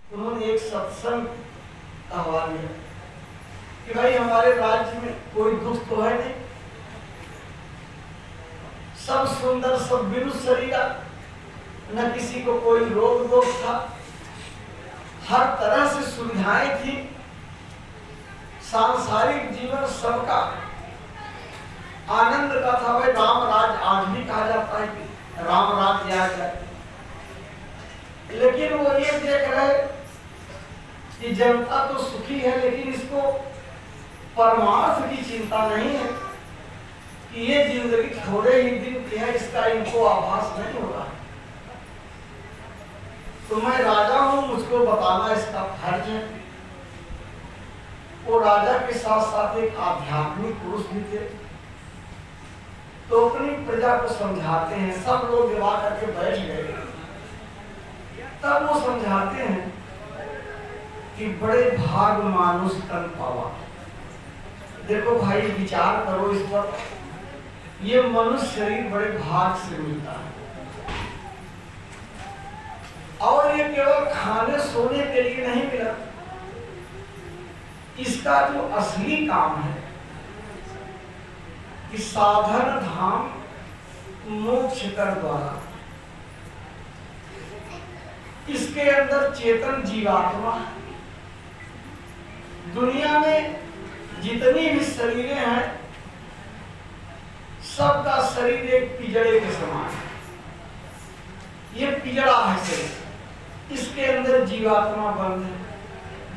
उन्होंने एक सत्संग कहवा दिया कि भाई हमारे राज्य में कोई दुख तो है नहीं, सब सुंदर, सब बिनु शरीरा, न किसी को कोई रोग दोष था, हर तरह से सुविधाएं थी, सांसारिक जीवन सबका आनंद का था। भाई राम राज आज भी कहा जाता है कि राम राज्य आ जाए, लेकिन वो ये देख रहे कि जनता तो सुखी है, लेकिन इसको परमार्थ की चिंता नहीं है कि ये जिंदगी थोड़े ही दिन की है, इसका इनको आभास नहीं हो रहा है। तो मैं राजा हूं, मुझको बताना इसका फर्ज है। वो राजा के साथ साथ एक आध्यात्मिक पुरुष भी थे, तो अपनी प्रजा को समझाते हैं। सब लोग विवाह करके बैठ गए, तब वो समझाते हैं कि बड़े भाग मानुष तन पावा। देखो भाई, विचार करो इस पर, ये मनुष्य शरीर बड़े भाग से मिलता है, और ये केवल खाने सोने के लिए नहीं मिला। इसका जो असली काम है कि साधन धाम मोक्ष कर द्वारा, इसके अंदर चेतन जीवात्मा, दुनिया में जितनी भी शरीरें हैं, सबका शरीर एक पिंजड़े के समान है। ये पिंजड़ा है शरीर, इसके अंदर जीवात्मा बंद है।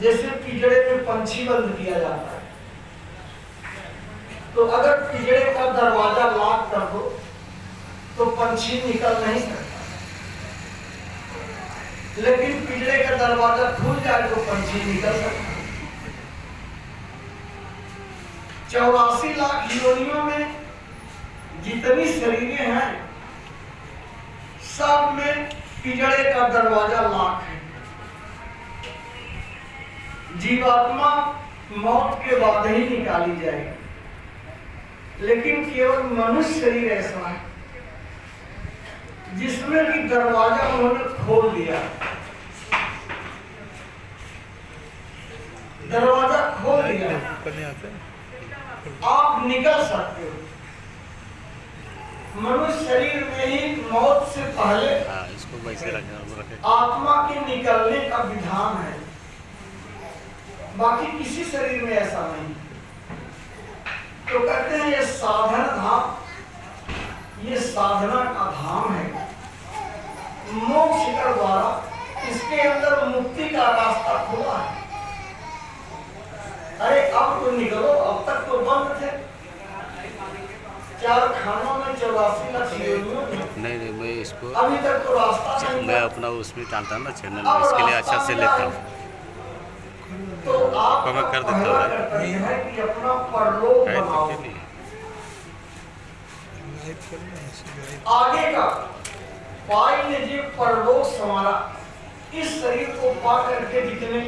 जैसे पिंजड़े में पंछी बंद किया जाता है, तो अगर पिंजड़े का दरवाजा लॉक कर दो तो पंछी निकल नहीं सकता, लेकिन पिंजड़े का दरवाजा खुल जाए तो पंछी निकल सकता है। 84 लाख योनियों में जितनी शरीरें हैं, सब में पिंजड़े का दरवाजा लॉक है। जीवात्मा मौत के बाद ही निकाली जाएगी, लेकिन केवल मनुष्य शरीर ऐसा है जिसमें कि दरवाजा उन्होंने खोल दिया। दरवाजा खोल दिया, आप निकल सकते हो। मनुष्य शरीर में ही मौत से पहले इसको वैसे आत्मा के निकलने का विधान है, बाकी किसी शरीर में ऐसा नहीं। तो कहते हैं ये साधन धाम, ये साधना का धाम है, मोक्ष के द्वारा इसके अंदर मुक्ति का रास्ता खुला है। अरे अब तो निकलो, अब तक तो बंद थे। 4 खानों में 84 लाख योनियों में, नहीं मैं इसको अभी तक तो रास्ता नहीं। मैं अपना उसमें डालता हूँ ना चैनल में, इसके लिए अच्छा से लेता हूँ, तो आप मैं कर देता हूँ है कि अपना परलोक बनाओ। आगे का पाई ने जी परलोक संवारा, इस शरीर को पा करके जितने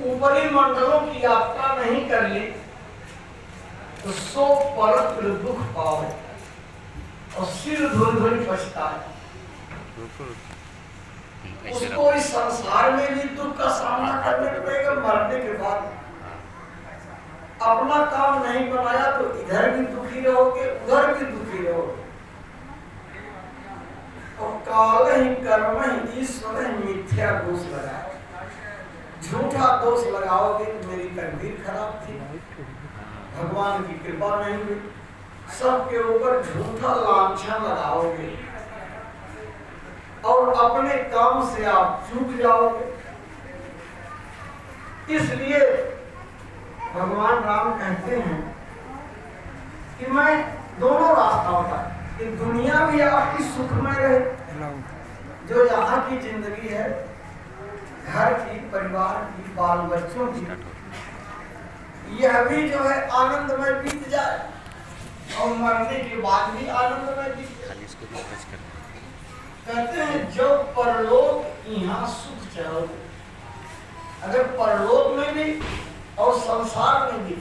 ऊपरी मंडलों की यात्रा नहीं कर ली, तो सो परत्र दुख पावे और सिर धुल धुल पछताए। उसको इस संसार में भी दुख का सामना करने पड़ेगा, मरने के बाद। अपना काम नहीं बनाया तो इधर भी दुखी रहोगे, उधर भी दुखी रहोगे। और काल ही कर्म ही ईश्वर ही मिथ्या दोष लगाए, झूठा दोष लगाओगे कि मेरी तकदीर खराब थी, भगवान की कृपा नहीं हुई, सबके ऊपर झूठा लांछन लगाओगे और अपने काम से आप चूक जाओगे। इसलिए भगवान राम कहते हैं कि मैं दोनों रास्ता बताऊं कि दुनिया भी आपकी सुखमय रहे, जो यहाँ की जिंदगी है, घर की, परिवार की, बाल बच्चों की, यह भी जो है आनंदमय बीत जाए, और मरने के बाद भी आनंदमय बीत जाए। कहते हैं जो परलोक यहाँ सुख चाहोगे, अगर परलोक में भी और संसार में भी,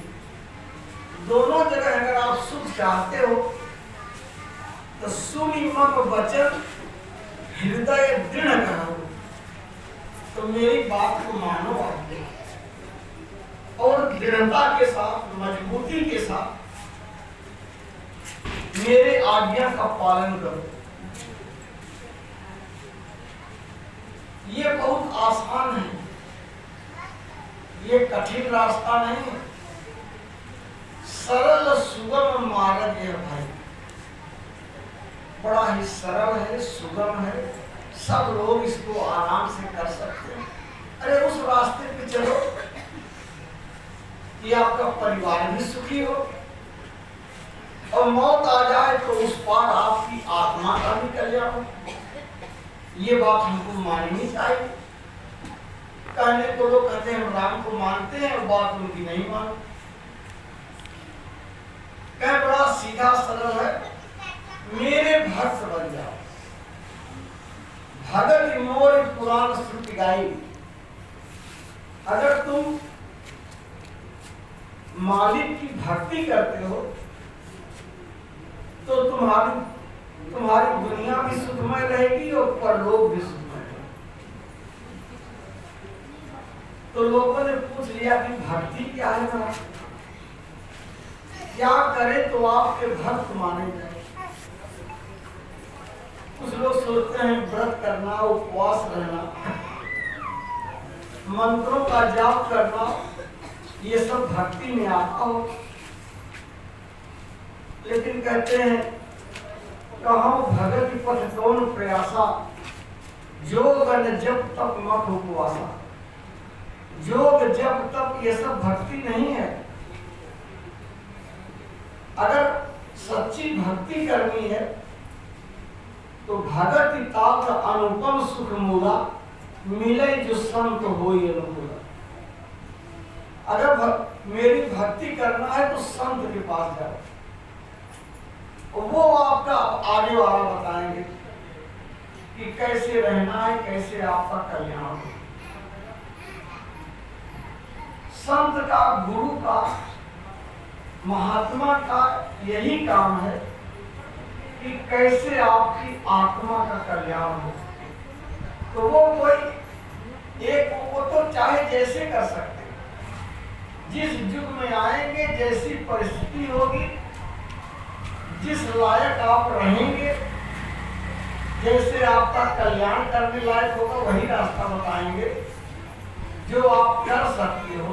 दोनों जगह अगर आप सुख चाहते हो, तो सुनि मम वचन हृदय दृढ़ करो, तो मेरी बात को मानो आप, और दृढ़ता के साथ, मजबूती के साथ मेरे आज्ञा का पालन करो। ये बहुत आसान है, ये कठिन रास्ता नहीं है, सरल सुगम मार्ग है भाई, बड़ा ही सरल है, सुगम है, सब लोग इसको आराम से कर सकते हैं। अरे उस रास्ते पे चलो कि आपका परिवार भी सुखी हो, और मौत आ जाए तो उस पार आपकी आत्मा का भी कल्याण हो। ये बात हमको माननी चाहिए। कहने को लोग कहते हैं हम राम को मानते हैं, और बात उनकी नहीं मानो। कह बड़ा सीधा सरल है, मेरे भक्त बन जाओ। भगत मोर पुराण श्रुति गाई। अगर तुम मालिक की भक्ति करते हो तो तुम्हारी दुनिया भी सुखमय रहेगी और परलोक भी सुखमय रहेगी। तो लोगों ने पूछ लिया कि भक्ति क्या है ना, क्या करे तो आपके भक्त माने जाए। कुछ लोग सोचते हैं व्रत करना, उपवास रहना, मंत्रों का जाप करना, ये सब भक्ति में आता हो। लेकिन कहते हैं कहो भगत पथ कौन प्रयासा, योग न जप तप मत उपवासा। योग जप तप ये सब भक्ति नहीं है। अगर सच्ची भक्ति करनी है तो भगत तात अनुपम सुख मूला, मिले जो संत होई अनुकूला। अगर मेरी भक्ति करना है तो संत के पास जाओ, वो आपका आगे वाला बताएंगे कि कैसे रहना है, कैसे आपका कल्याण हो। संत का, गुरु का, महात्मा का यही काम है कि कैसे आपकी आत्मा का कल्याण हो। तो वो कोई एक, वो तो चाहे जैसे कर सकते, जिस युग में आएंगे, जैसी परिस्थिति होगी, जिस लायक आप रहेंगे, जैसे आपका कल्याण करने लायक होगा, वही रास्ता बताएंगे जो आप कर सकते हो।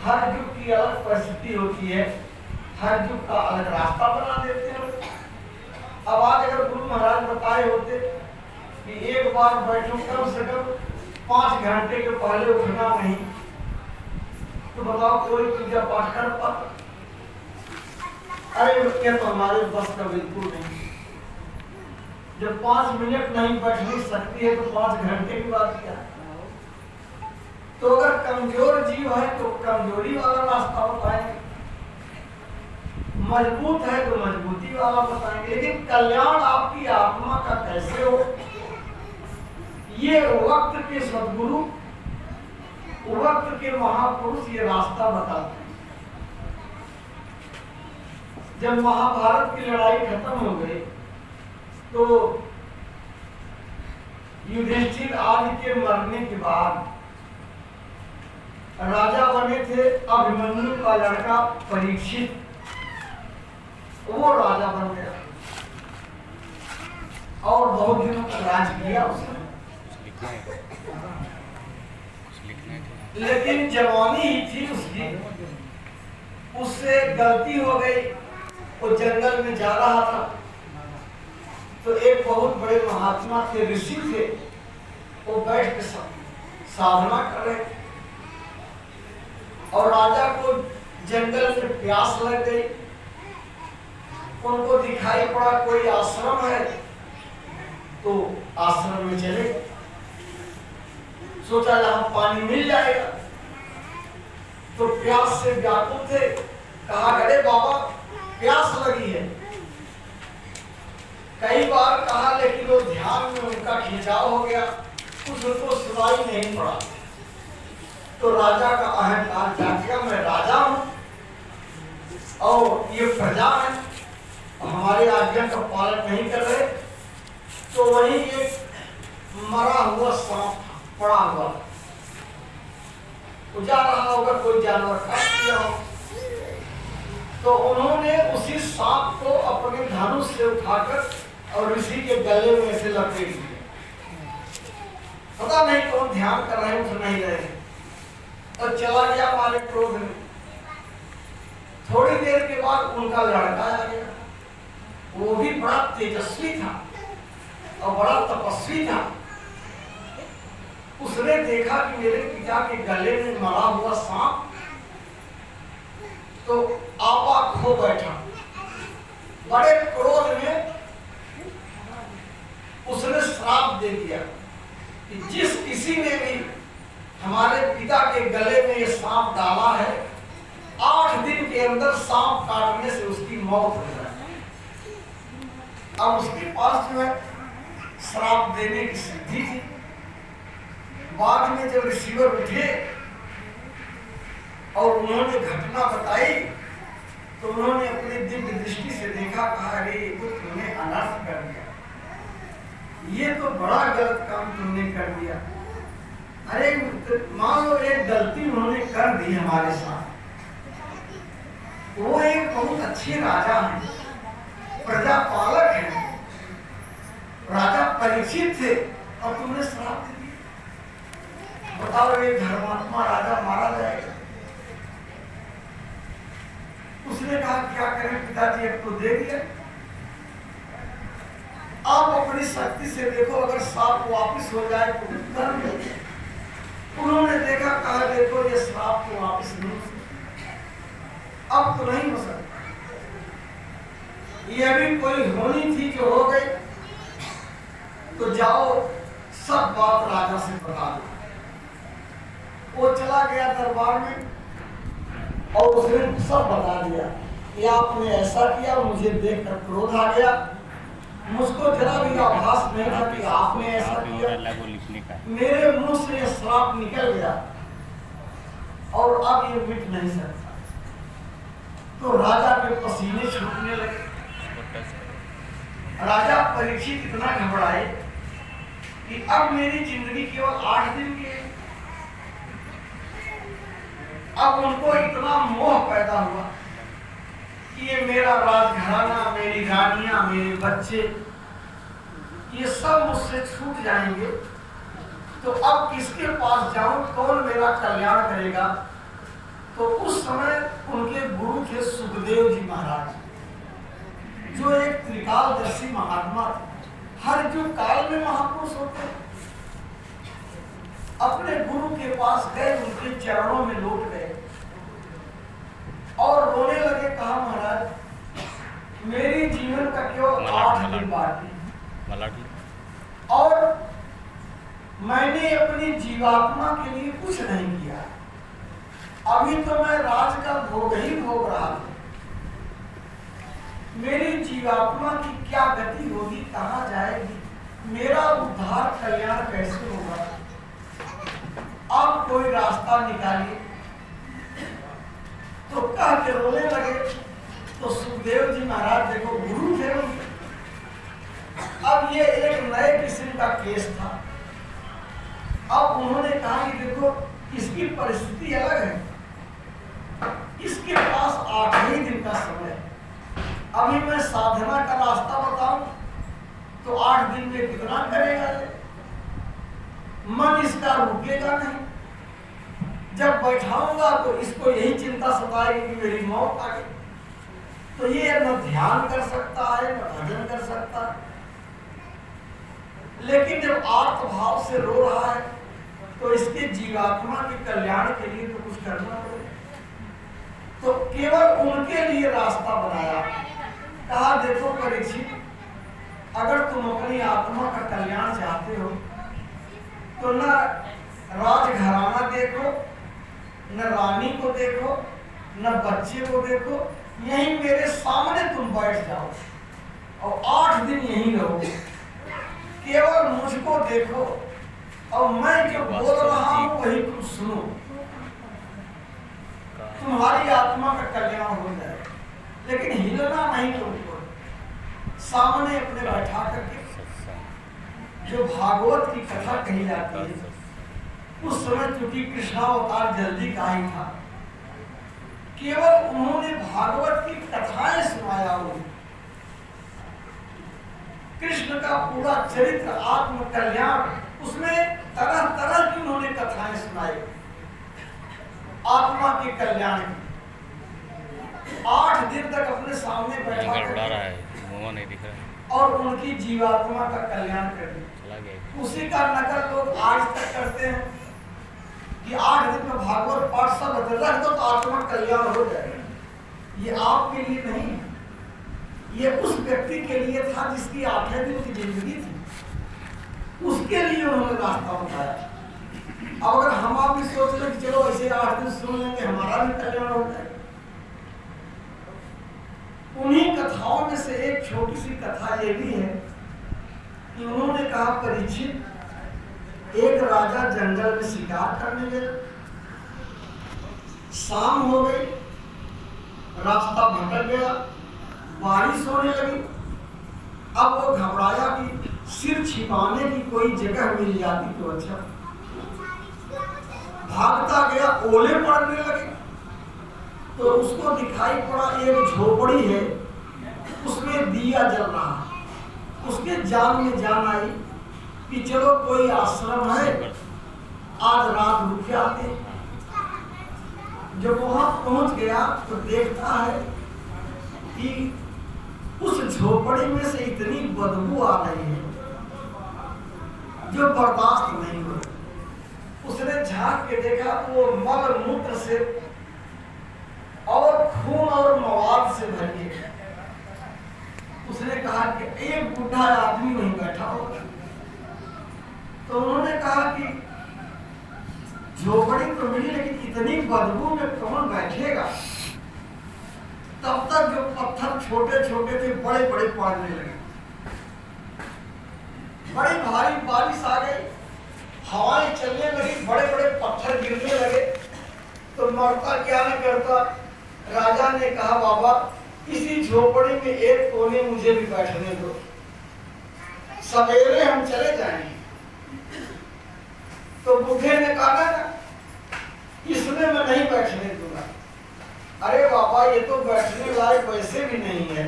हर युग की अलग परिस्थिति होती है, हर युग का अलग रास्ता बना देते हैं। अब आज अगर गुरु महाराज बताए होते कि एक बार बैठो, कम से कम 5 घंटे के पहले उठना नहीं, तो बताओ कोई पूजा पाठ कर पाता? अरे ये तो हमारे बस का बिल्कुल नहीं। जब 5 मिनट नहीं बैठ नहीं सकती है तो 5 घंटे की बात क्या है? तो अगर कमजोर जीव है तो कमजोरी वाला रास्ता बताएंगे, मजबूत है तो मजबूती वाला बताएंगे। लेकिन कल्याण आपकी आत्मा का कैसे हो, ये वक्त के सद्गुरु, वक्त के महापुरुष ये रास्ता बताते हैं। जब महाभारत की लड़ाई खत्म हो गई तो युधिष्ठिर आदि के मरने के बाद राजा बने थे अभिमन्यु का लड़का परीक्षित, वो राजा बन गया और बहुत दिनों तक राज किया उसने। लेकिन जवानी ही थी उसकी, उससे गलती हो गई, वो जंगल में जा रहा था तो एक बहुत बड़े महात्मा थे, ऋषि थे, वो बैठ के साधना कर रहे थे और राजा को जंगल में प्यास लग गई। उनको दिखाई पड़ा कोई आश्रम है तो आश्रम में चले, सोचा यहाँ पानी मिल जाएगा। तो प्यास से व्याकुल थे, कहा अरे बाबा प्यास लगी है। कई बार कहा लेकिन वो ध्यान में उनका खिंचाव हो गया, कुछ उनको सुनाई नहीं पड़ा। तो राजा का अहंकार जाग गया, मैं राजा हूं और ये प्रजा है, हमारे आज्ञा का पालन नहीं कर रहे। तो वही एक मरा हुआ सांप था, पड़ा हुआ, वो जा रहा होगा, कोई जानवर काट दिया हो, तो उन्होंने उसी सांप को अपने धनुष से उठाकर और ऋषि के गले में ऐसे लपेट दिया। पता नहीं कौन ध्यान कर रहे हैं, उठ नहीं रहे, और चला गया मारे क्रोध में। थोड़ी देर के बाद उनका लड़का आ गया, वो भी बड़ा तेजस्वी था और बड़ा तपस्वी था। उसने देखा कि मेरे पिता के गले में मरा हुआ सांप, तो आपा खो बैठा। बड़े क्रोध में उसने श्राप दे दिया कि जिस किसी ने भी हमारे पिता के गले में ये सांप डाला है, 8 दिन के अंदर सांप काटने से उसकी मौत हो जाए। अब उसके पास जो है श्राप देने की सिद्धि थी। बाद में जब रिसीवर उठे और उन्होंने घटना बताई, तो उन्होंने अपनी दिव्य दृष्टि से देखा, कहा अरे ये तो तुमने अनर्थ कर दिया, ये तो बड़ा गलत काम तुमने कर दिया। अरे मान लो एक गलती उन्होंने कर दी हमारे साथ, वो एक बहुत अच्छे राजा हैं, प्रजापालक हैं, राजा परीक्षित थे, और तुमने श्राप दे दिया। बताओ ये धर्मात्मा राजा मारा जाएगा। उसने कहा क्या करें पिताजी, अब तो दे दिया, आप अपनी शक्ति से देखो, अगर सांप वापस हो जाए तो कर दो। उन्होंने देखा, कहा देखो ये श्राप को वापस नहीं हो सकता, अब तो नहीं हो सकता, ये भी कोई होनी थी जो हो गई, तो जाओ सब बात राजा से बता दो। वो चला गया दरबार में और उसने सब बता दिया कि आपने ऐसा किया, मुझे देखकर क्रोध आ गया, मुझको जरा भी आभास नहीं था कि आपने ऐसा किया, मेरे मुंह से ये श्राप निकल गया और अब ये मिट नहीं सकता। तो राजा के पसीने छूटने लगे। राजा परीक्षित इतना घबराए कि अब मेरी जिंदगी केवल 8 दिन की है। अब उनको इतना मोह पैदा हुआ कि ये मेरा राजघराना, मेरी रानियां, मेरे बच्चे, ये सब मुझसे छूट जाएंगे, तो अब किसके पास जाऊं, कौन मेरा कल्याण करेगा। तो उस समय उनके गुरु थे सुखदेव जी महाराज, जो एक त्रिकालदर्शी महात्मा थे, हर जो काल में महापुरुष होते हैं। अपने गुरु के पास गए, उनके चरणों में लौट गए और रोने लगे। कहा महाराज मेरी जीवन का केवल 8 दिन बाकी और मैंने अपनी जीवात्मा के लिए कुछ नहीं किया, अभी तो मैं राज का भोग ही भोग रहा था, मेरी जीवात्मा की क्या गति होगी, कहाँ जाएगी, मेरा उद्धार कल्याण कैसे होगा, आप कोई रास्ता निकालिए। तो कह के रोने लगे। तो सुखदेव जी महाराज देखो गुरु थे उनके। अब ये एक नए किस्म का केस था। अब उन्होंने कहा कि देखो इसकी परिस्थिति अलग है, इसके पास 8 ही दिन का समय है, अभी मैं साधना का रास्ता बताऊं तो 8 दिन में कितना करेगा, मन इसका रुकेगा नहीं, जब बैठाऊंगा तो इसको यही चिंता सताएगी कि मेरी मौत आ गई, तो ये न ध्यान कर सकता है न भजन कर सकता है। लेकिन जब आर्त भाव से रो रहा है तो इसके जीवात्मा के कल्याण के लिए तो कुछ करना पड़ेगा। तो केवल उनके लिए रास्ता बनाया। कहा देखो परीक्षित, अगर तुम अपनी आत्मा का कल्याण चाहते हो तो न राजघराना देखो, न रानी को देखो, न बच्चे को देखो, यहीं मेरे सामने तुम बैठ जाओ और 8 दिन यहीं रहो, केवल मुझको देखो और मैं जो बोल रहा हूं वही तुम सुनो, तुम्हारी आत्मा का कल्याण हो जाए। लेकिन हिलना नहीं तुमको, सामने अपने बैठा करके जो भागवत की कथा कही जाती है उस समय चूंकि कृष्णावतार जल्दी का ही था, केवल उन्होंने भागवत की कथाएं सुनाया। कृष्ण का पूरा चरित्र, आत्म कल्याण, उसमें तरह तरह की उन्होंने कथाएं सुनाई आत्मा के कल्याण की। 8 दिन तक अपने सामने बैठा उड़ा रहा है, मुंह नहीं दिख रहा है, और उनकी जीवात्मा का कल्याण कर दिया। चला गया। उसी का नकल लोग आज तक करते हैं कि 8 दिन में भागवत पाठ सब रख दो तो आत्मा कल्याण हो जाएगा। ये आपके लिए नहीं है, ये उस व्यक्ति के लिए था जिसकी 8 दिन की जिंदगी थी, उसके लिए उन्होंने रास्ता बताया। अब अगर हम आप भी सोच लें कि चलो ऐसे 8 दिन सुन लेंगे हमारा भी कल्याण हो जाएगा। उन्हीं कथाओं में से एक छोटी सी कथा ये भी है कि उन्होंने कहा, परीक्षित, एक राजा जंगल में शिकार करने गया, शाम हो गई, रास्ता भटक गया, बारिश होने लगी। अब वो घबराया कि सिर छिपाने की कोई जगह मिल जाती तो अच्छा। भागता गया, ओले पड़ने लगे तो उसको दिखाई पड़ा एक झोपड़ी है, उसमें दिया जल रहा है। उसके जान में जान आई कि चलो कोई आश्रम है, आज रात रुके आते। जब वहां पहुंच गया तो देखता है कि उस झोपड़ी में से इतनी बदबू आ रही है जो बर्दाश्त नहीं हो रही। उसने झांक के देखा तो वो मल मूत्र से और खून और मवाद से भरी है। उसने कहा कि एक बूढ़ा आदमी नहीं बैठा होगा। तो उन्होंने कहा कि झोपड़ी तो मिली लेकिन इतनी बदबू में कौन बैठेगा। तब तक जो पत्थर छोटे छोटे थे बड़े बड़े पड़ने लगे, बड़ी भारी बारिश आ गई, हवाएं चलने लगी, बड़े बड़े पत्थर गिरने लगे। तो मरता क्या नहीं करता, राजा ने कहा, बाबा इसी झोपड़ी में एक कोने मुझे भी बैठने दो, सवेरे हम चले जाएंगे। तो बूढ़े ने कहा ना, इसमें मैं नहीं बैठने दूंगा। अरे बाबा ये तो बैठने लायक वैसे भी नहीं है,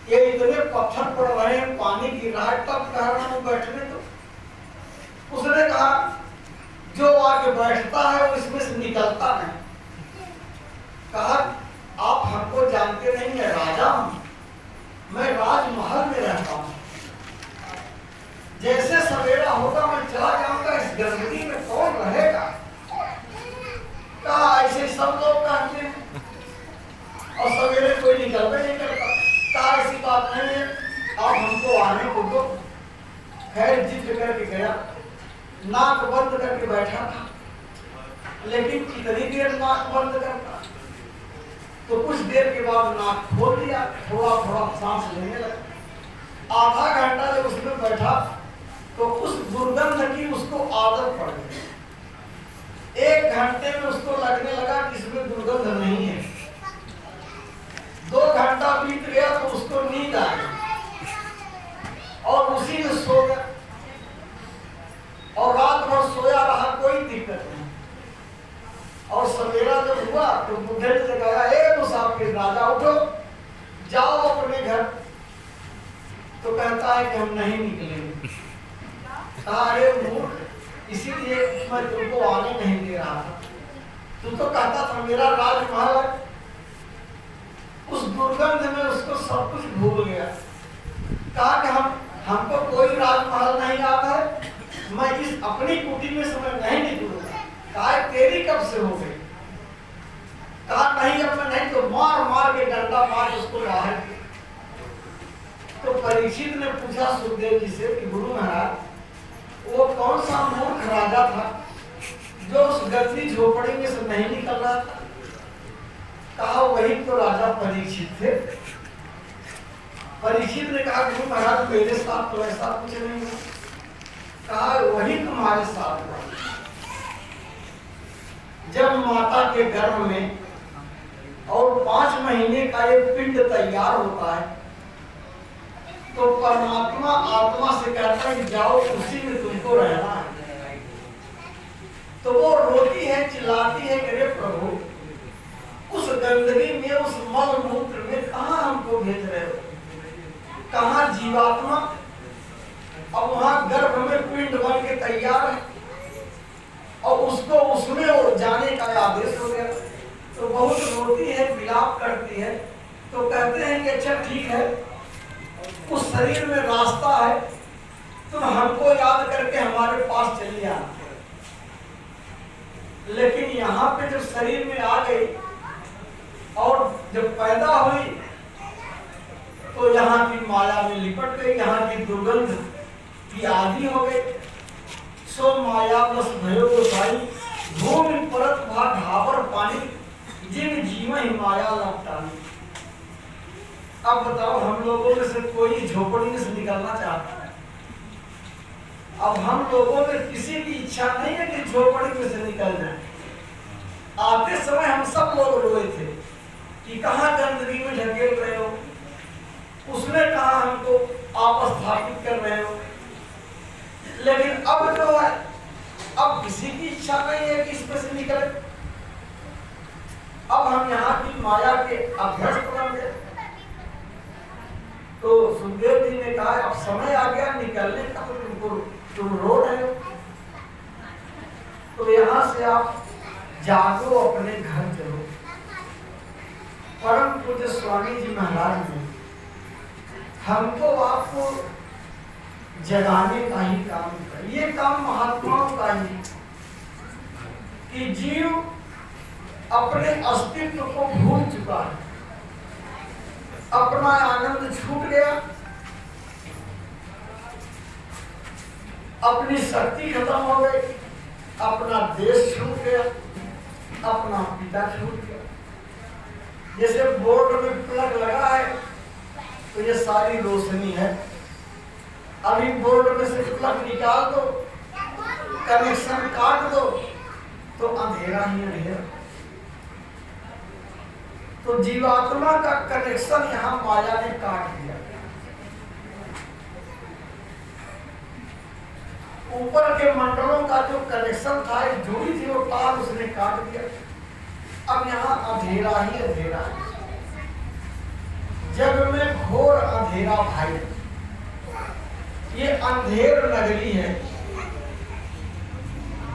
ये इतने पत्थर पड़ रहे हैं, पानी गिर रहा है, तब कह रहा हूं बैठने दो। उसने कहा जो आके बैठता है वो इसमें से निकलता नहीं। कहा आप हमको जानते नहीं है, राजा हूं मैं, राजमहल में रहता हूं, जैसे सवेरा होगा मैं चला जाऊंगा, इस गंदगी में कौन रहेगा। कहा ऐसे सब लोग कहते हैं और सवेरे कोई निकलवे नहीं करता। कहा ऐसी बात नहीं है, आप हमको आने को दो। खैर जिद करके गया, नाक बंद करके बैठा था, लेकिन कितनी देर नाक बंद करता। तो कुछ देर के बाद नाक खोल दिया, थोड़ा थोड़ा सांस लेने लगा। आधा घंटा जब उसमें बैठा तो उस दुर्गंध की उसको आदत पड़ गई। 1 घंटे में उसको लगने लगा कि इसमें दुर्गंध नहीं है। 2 घंटा बीत गया तो उसको नींद आ गई और उसी में सो गया और रात भर सोया रहा, कोई दिक्कत नहीं। और सवेरा जब हुआ तो बूढ़े ने जगाया, ए मुसाफिर राजा उठो, जाओ अपने घर। तो कहता है कि हम नहीं निकलेंगे। अरे मूर्ख, इसीलिए मैं तुमको आने नहीं दे रहा था, तू तो कहता था मेरा राजमहल है। उस दुर्गंध में उसको सब कुछ भूल गया। कहा कि हमको कोई राजमहल नहीं याद है, मैं इस अपनी कुटी में से मैं नहीं निकलूंगा। कहा तेरी कब से हो गई। कहा नहीं अब मैं नहीं, तो मार मार के डंडा मार उसको बाहर किया। तो परीक्षित ने पूछा सुखदेव जी से कि गुरु महाराज वो कौन सा मूर्ख राजा था जो उस गंदी झोपड़ी में से नहीं निकल रहा था। कहा वही तो राजा परीक्षित थे। परीक्षित ने कहा गुरु महाराज मेरे साथ तो ऐसा कुछ नहीं हुआ। कहा वही तुम्हारे साथ हुआ। जब माता के गर्भ में और 5 महीने का एक पिंड तैयार होता है तो परमात्मा आत्मा से कहता है कि जाओ उसी में तुमको रहना है। चिल्लाती है कि अरे प्रभु, उस गंदगी में, उस मल मूत्र में कहाँ हमको भेज रहे हो? कहाँ जीवात्मा? अब वहां गर्भ में पिंड बन के तैयार है और उसको उसमें जाने का आदेश हो गया। तो बहुत रोती है, विलाप करती है। तो कहते हैं कि अच्छा ठीक है, उस शरीर में रास्ता है, तुम हमको याद करके हमारे पास चली आना। लेकिन यहाँ पे जब शरीर में आ गई और जब पैदा हुई तो यहाँ की माया में लिपट गई, यहाँ की दुर्गंध की आदि हो गई। सो माया बस भयो गोसाई, भूमि परत भा ढाबर पानी, जिन जीव ही माया लपटानी। अब बताओ, हम लोगों में से कोई झोपड़ी में से निकलना चाहता है? अब हम लोगों में किसी की इच्छा नहीं है कि झोपड़ी में से निकल जाए। आते समय हम सब लोग रोए थे कि कहाँ गंदगी में ढकेल रहे हो, उसमें कहाँ हमको आपस स्थापित कर रहे हो। लेकिन अब जो है, अब किसी की इच्छा नहीं है कि इसमें से निकले। अब हम यहाँ की माया के अभ्यस्त बन गए। तो सुखदेव जी ने कहा अब समय आ गया निकलने का, तो तुम रो रहे हो, तो यहाँ से आप जागो, अपने घर चलो। परम पूज्य स्वामी जी महाराज ने हमको आपको जगाने का ही काम किया। ये काम महात्माओं का ही, कि जीव अपने अस्तित्व को भूल चुका है, अपना आनंद छूट गया, अपनी शक्ति खत्म हो गई, अपना देश छूट गया, अपना पिता छूट गया। जैसे बोर्ड में प्लग लगा है तो ये सारी रोशनी है, अभी बोर्ड में से प्लग निकाल दो, कनेक्शन काट दो, तो अंधेरा ही अंधेरा। तो जीवात्मा का कनेक्शन यहाँ माया ने काट दिया। ऊपर के मंडलों का जो कनेक्शन था, जुड़ी थी वो तार, उसने काट दिया। अब यहाँ अंधेरा ही अंधेरा है, जग में घोर अंधेरा भाई। ये अंधेर नगरी है,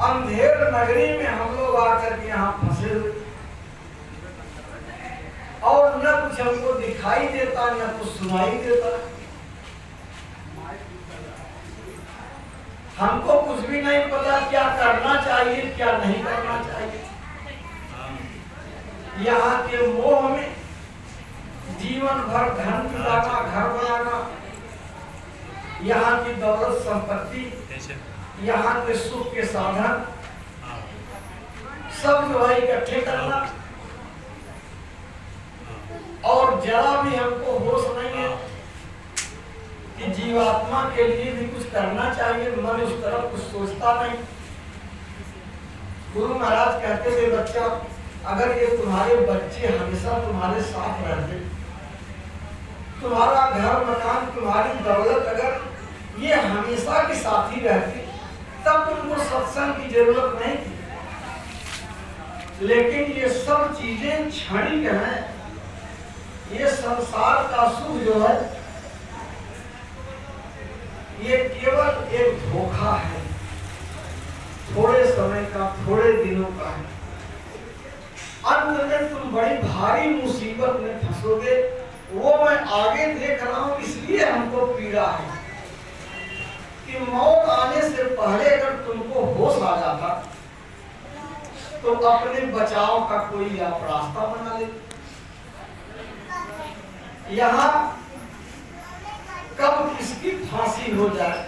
अंधेर नगरी में हम लोग आकर के यहाँ फंसे हुए, और न कुछ हमको दिखाई देता, न कुछ सुनाई देता। हमको कुछ भी नहीं पता क्या करना चाहिए, क्या नहीं करना चाहिए। यहाँ के मोह में जीवन भर धन चुराना, घर बनाना, यहाँ की दौलत संपत्ति, यहाँ के सुख के साधन सब जो है इकट्ठे करना, और जरा भी हमको होश नहीं है कि जीवात्मा के लिए भी कुछ करना चाहिए। मन उस तरफ कुछ सोचता नहीं। गुरु महाराज कहते थे, बच्चा अगर ये तुम्हारे बच्चे हमेशा तुम्हारे साथ रहते, तुम्हारा घर मकान, तुम्हारी दौलत अगर ये हमेशा के साथ ही रहती, तब तुमको सत्संग की जरूरत नहीं थी। लेकिन ये सब चीजें क्षणिक हैं। ये संसार का सुख जो है, ये केवल एक धोखा है, थोड़े समय का, थोड़े दिनों का है। अंत में तुम बड़ी भारी मुसीबत में फंसोगे। वो मैं आगे देख रहा हूं, इसलिए हमको पीड़ा है कि मौत आने से पहले अगर तुमको होश आ जाता तो अपने बचाव का कोई आप रास्ता बना ले। यहाँ कब किसकी फांसी हो जाए।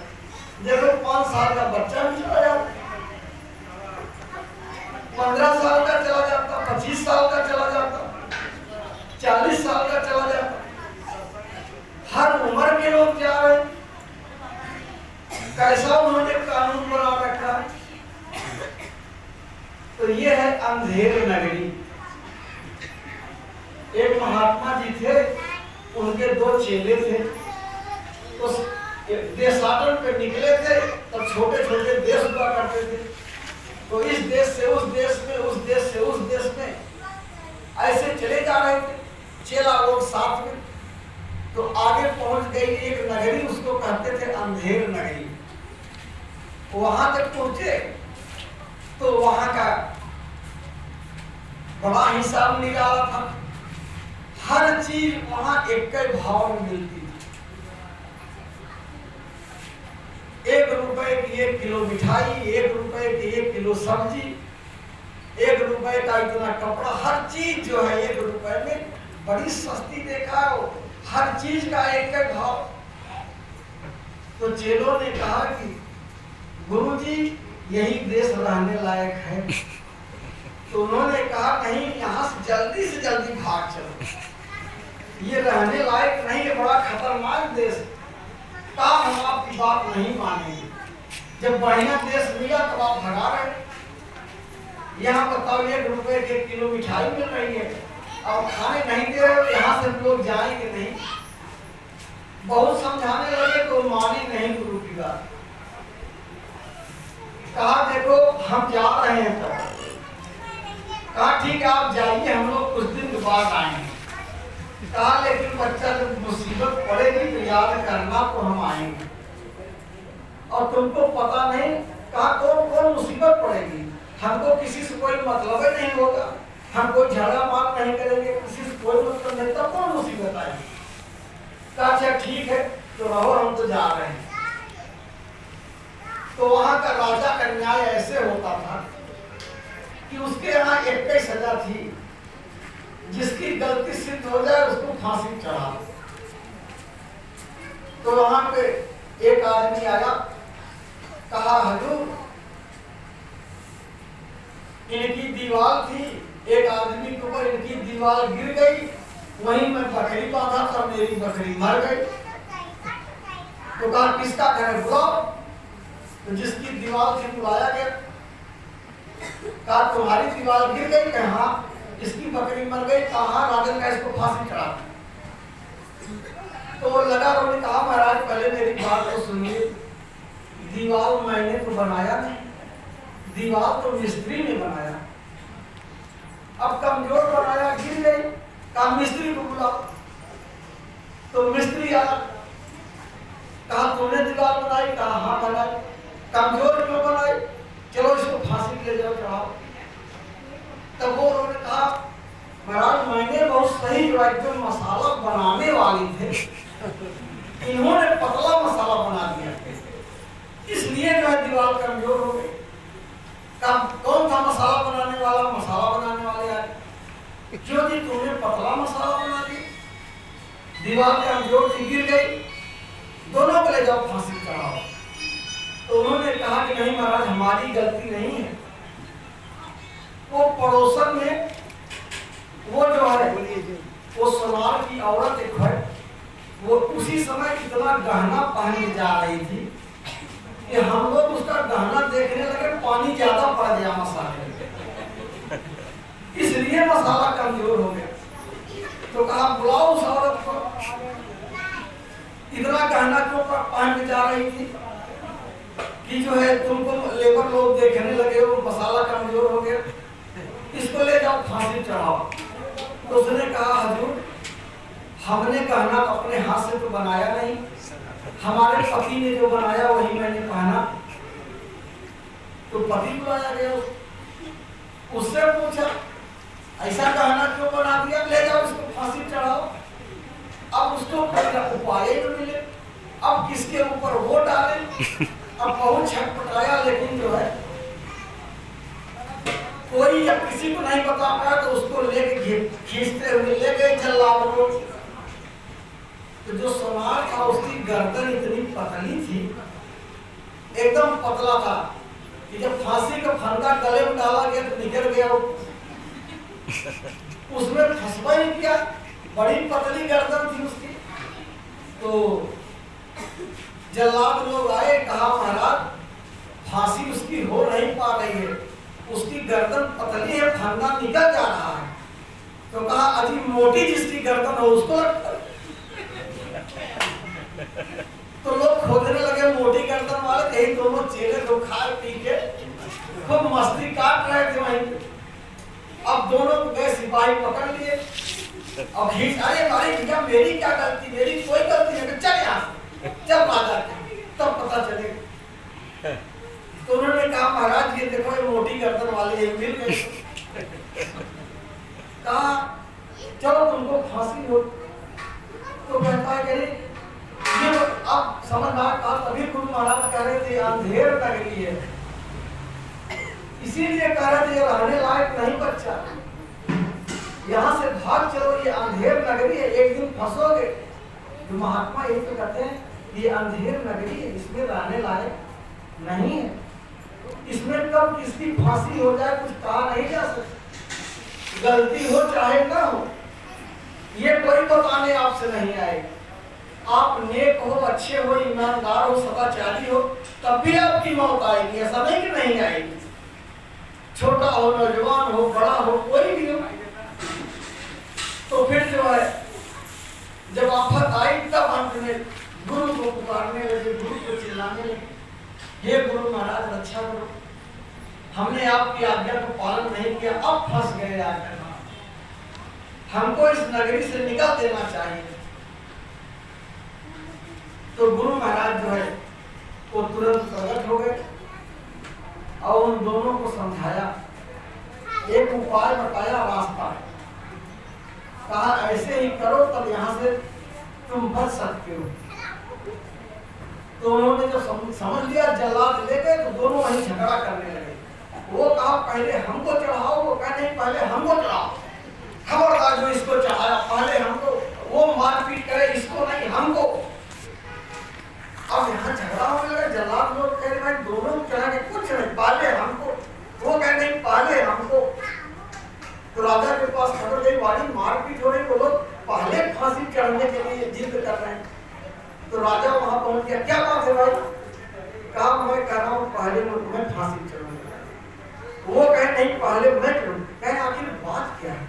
देखो 5 साल का बच्चा भी चला जाता, 15 साल का चला जाता, 25 साल का चला जाता, 40 साल का चला जाता। हर उम्र के लोग जा रहे हैं। कैसा उन्होंने कानून बना रखा है। तो ये है अंधेर नगरी। एक महात्मा जी थे, उनके 2 चेले थे। तो देशाटन पे निकले थे, तब छोटे छोटे देश हुआ करते थे। तो इस देश से उस देश में, उस देश से उस देश में ऐसे चले जा रहे थे चेला लोग साथ में। तो आगे पहुंच गई एक नगरी, उसको कहते थे अंधेर नगरी। वहां तक पहुंचे तो वहां का बड़ा हिसाब निकाला था। हर चीज वहां एक भाव में मिलती थी। 1 रुपए की 1 किलो मिठाई, 1 रुपए की 1 किलो सब्जी, 1 रुपए का इतना कपड़ा, हर चीज जो है 1 रुपए में बड़ी सस्ती देखा है। हर चीज का एक भाव। तो चेलों ने कहा कि गुरुजी यही देश रहने लायक है। तो उन्होंने कहा नहीं, यहाँ से जल्दी भाग चलो, ये रहने लायक नहीं है, बड़ा खतरनाक देश है। कहा हम आपकी बात नहीं मानेंगे, जब बढ़िया देश मिला तब आप भगा रहे। यहाँ बताओ 1 रुपए के 1 किलो मिठाई मिल रही है और खाने नहीं दे रहे हो, यहाँ से हम लोग जाएंगे नहीं। बहुत समझाने लगे तो माने नहीं गुरु की बात। कहा देखो हम जा रहे हैं। तब कहा ठीक है आप जाइए, हम लोग कुछ दिन बाद आएंगे। कहा लेकिन बच्चा जब मुसीबत पड़ेगी तो याद करना तो हम आएंगे, और तुमको पता नहीं। कहा कौन कौन मुसीबत पड़ेगी, हमको किसी से कोई मतलब ही नहीं होगा, हम कोई झगड़ा मार नहीं करेंगे, किसी से कोई मतलब नहीं, तब कौन मुसीबत आएगी। कहा अच्छा ठीक है तो रहो, हम तो जा रहे हैं। तो वहां का राजा का न्याय ऐसे होता था कि उसके यहाँ एक ही सजा थी, जिसकी गलती सिद्ध हो जाए उसको फांसी चढ़ा। तो वहां पे एक आदमी आया, कहा हजूर इनकी दीवार थी, एक आदमी के ऊपर इनकी दीवार गिर गई, वहीं मैं बकरी बांधा था, मेरी बकरी मर गई। तो कहा किसका घर है, बुलाओ। तो जिसकी दीवार थी बुलाया गया। कहा तुम्हारी दीवार गिर गई, कहा इसकी बकरी मर गई, कहा राजन का इसको फांसी चढ़ा। तो वो लगा रोने, कहा महाराज पहले मेरी बात तो सुनिए, दीवार मैंने तो बनाया नहीं, दीवार तो मिस्त्री ने बनाया। अब कमजोर बनाया, गिर गई, कहा मिस्त्री को बुलाओ। तो मिस्त्री आया, कहा तूने दीवार बनाई, कहा हाँ बनाई। कमजोर क्यों बनाई, चलो इसको फांसी ले जाओ चढ़ाओ। तब वो उन्होंने कहा महाराज मैंने बहुत सही जो एकदम मसाला बनाने वाली थे, इन्होंने पतला मसाला बना दिया, इसलिए जो है दीवार कमजोर हो गई। कौन था मसाला बनाने वाला, मसाला बनाने वाले आए, जो जी तुमने पतला मसाला बना दिया, दीवार कमजोर थी गिर गई, दोनों को ले जाओ फांसी चढ़ाओ। तो उन्होंने कहा कि नहीं महाराज हमारी गलती नहीं है। वो पड़ोसन में वो जो है वो सोनार की औरत एक है, वो उसी समय इतना गहना पहन के जा रही थी कि हम लोग उसका गहना देखने लगे, पानी ज्यादा पड़ गया मसाले में, इसलिए मसाला कमजोर हो गया। तो कहा बुलाओ उस औरत को, इतना गहना क्यों पहन के जा रही थी कि जो है तुमको लेबर लोग देखने लगे, वो मसाला कमजोर हो गया, इसको ले जाओ फांसी चढ़ाओ। तो उसने कहा हजूर हमने गहना अपने हाथ से तो बनाया नहीं, हमारे पति ने जो बनाया वही मैंने पहना। तो पति बुलाया गया, उससे पूछा ऐसा गहना क्यों बना दिया, ले जाओ इसको फांसी चढ़ाओ। अब उसको कोई उपाय न मिले, अब किसके ऊपर वो डाले। अब बहुत छटपटाया, लेकिन जो है कोई या किसी को नहीं बता पाया, तो उसको लेके खींचते हुए ले गए जल्लाद लोग। तो जो सोनार था उसकी गर्दन इतनी पतली थी, एकदम पतला था कि जब फांसी का फंदा गले में डाला गया तो निकल गया, उसमें फंसवा ही किया, बड़ी पतली गर्दन थी उसकी। तो जल्लाद लोग आए, कहा महाराज फांसी उसकी हो नहीं पा रही है, उसकी गर्दन पतली है, फंदा निकल जा रहा है। तो कहा अजी मोटी जिसकी गर्दन हो उसको लगता। तो लोग खोजने लगे मोटी गर्दन वाले, कहीं दोनों चेले लोग खा पी के खूब मस्ती काट रहे थे वहीं। अब दोनों को गए सिपाही पकड़ लिए। अब खींच, अरे मारे भैया मेरी क्या गलती, मेरी कोई गलती नहीं, चल यहाँ से, चल राजा के, तब पता चलेगा। तो उन्होंने कहा महाराज ये देखो ये मोटी गर्दन वाले ये मिल गए। कहा चलो तुमको फांसी हो। तो कहता है कि ये अब समझदार कहा, तभी गुरु महाराज कह रहे थे अंधेर नगरी है, इसीलिए कह रहे थे ये रहने लायक नहीं बच्चा, यहाँ से भाग चलो, ये अंधेर नगरी है, एक दिन फंसोगे। तो महात्मा यही तो कहते हैं ये अंधेर नगरी है, इसमें रहने लायक नहीं है, इसमें कब किसकी फांसी हो जाए कुछ कहा नहीं जा सकता, गलती हो चाहे ना हो, ये कोई बताने आपसे नहीं आएगा। आप नेक हो, अच्छे हो, ईमानदार हो, सदाचारी हो, तब भी आपकी मौत आएगी, ऐसा नहीं कि नहीं आएगी। छोटा हो, नौजवान हो, बड़ा हो, कोई भी हो। तो फिर जो है जब आफत आई तब अंत में गुरु को पुकारने लगे, गुरु को चिल्लाने लगे, हे गुरु महाराज रक्षा करो, हमने आपकी आज्ञा को पालन नहीं किया, अब फंस गए आकर, हमको इस नगरी से निकाल देना चाहिए। तो गुरु महाराज जो है वो तुरंत प्रकट हो गए और उन दोनों को समझाया, एक उपाय बताया, रास्ता, कहा ऐसे ही करो तब यहाँ से तुम बच सकते हो। तो उन्होंने जो समझ लिया, जल्लाद ले गए, तो दोनों वहीं झगड़ा करने लगे। वो कहा पहले हमको चढ़ाओ, वो कहा नहीं पहले हमको चढ़ाओ, खबरदार जो इसको चढ़ाया पहले हमको, वो मारपीट करे, इसको नहीं हमको। अब यहाँ झगड़ा होने लगा, जल्लाद लोग कह रहे भाई दोनों चढ़ा के कुछ नहीं, पहले हमको, वो कह नहीं पहले हमको। तो राजा के पास खबर गई, वाली मारपीट हो रही, वो लोग पहले फांसी चढ़ने के लिए जिद कर रहे हैं। तो राजा वहां पहुंच गया, क्या बात है भाई? कहा मैं कह रहा हूँ पहले मैं फांसी चढ़ूंगा। वो कहे नहीं पहले मैं चढ़ूंगा। कहे आखिर बात क्या है?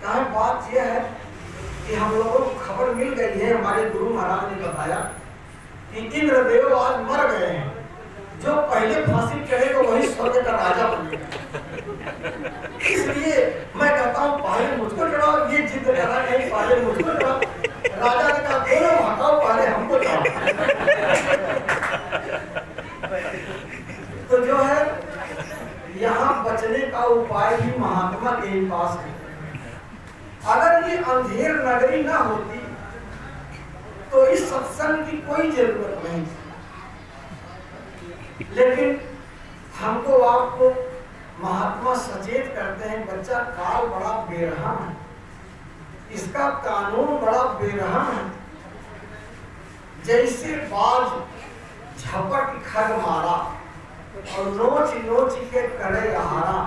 कहा बात यह है कि हम लोगों को खबर मिल गई है, हमारे गुरु महाराज ने बताया कि इंद्रदेव आज मर गए हैं, जो पहले फांसी चढ़ेगा वही स्वर्ग का राजा बनेगा। इसलिए मैं कहता हूँ पहले मुझको चढ़ाओ, ये जिद कर रहा है पहले मुझको चढ़ाओ। राजा ने कहा दोनों हटाओ, पहले हमको चढ़ाओ। तो जो है यहाँ बचने का उपाय भी महात्मा के पास है। अगर ये अंधेर नगरी ना होती तो इस सत्संग की कोई जरूरत नहीं, लेकिन हमको आपको महात्मा सचेत करते हैं, बच्चा काल बड़ा बेरहम है, इसका कानून बड़ा बेरहम है। जैसे बाज झपट खग मारा और नोच नोच के करे हारा,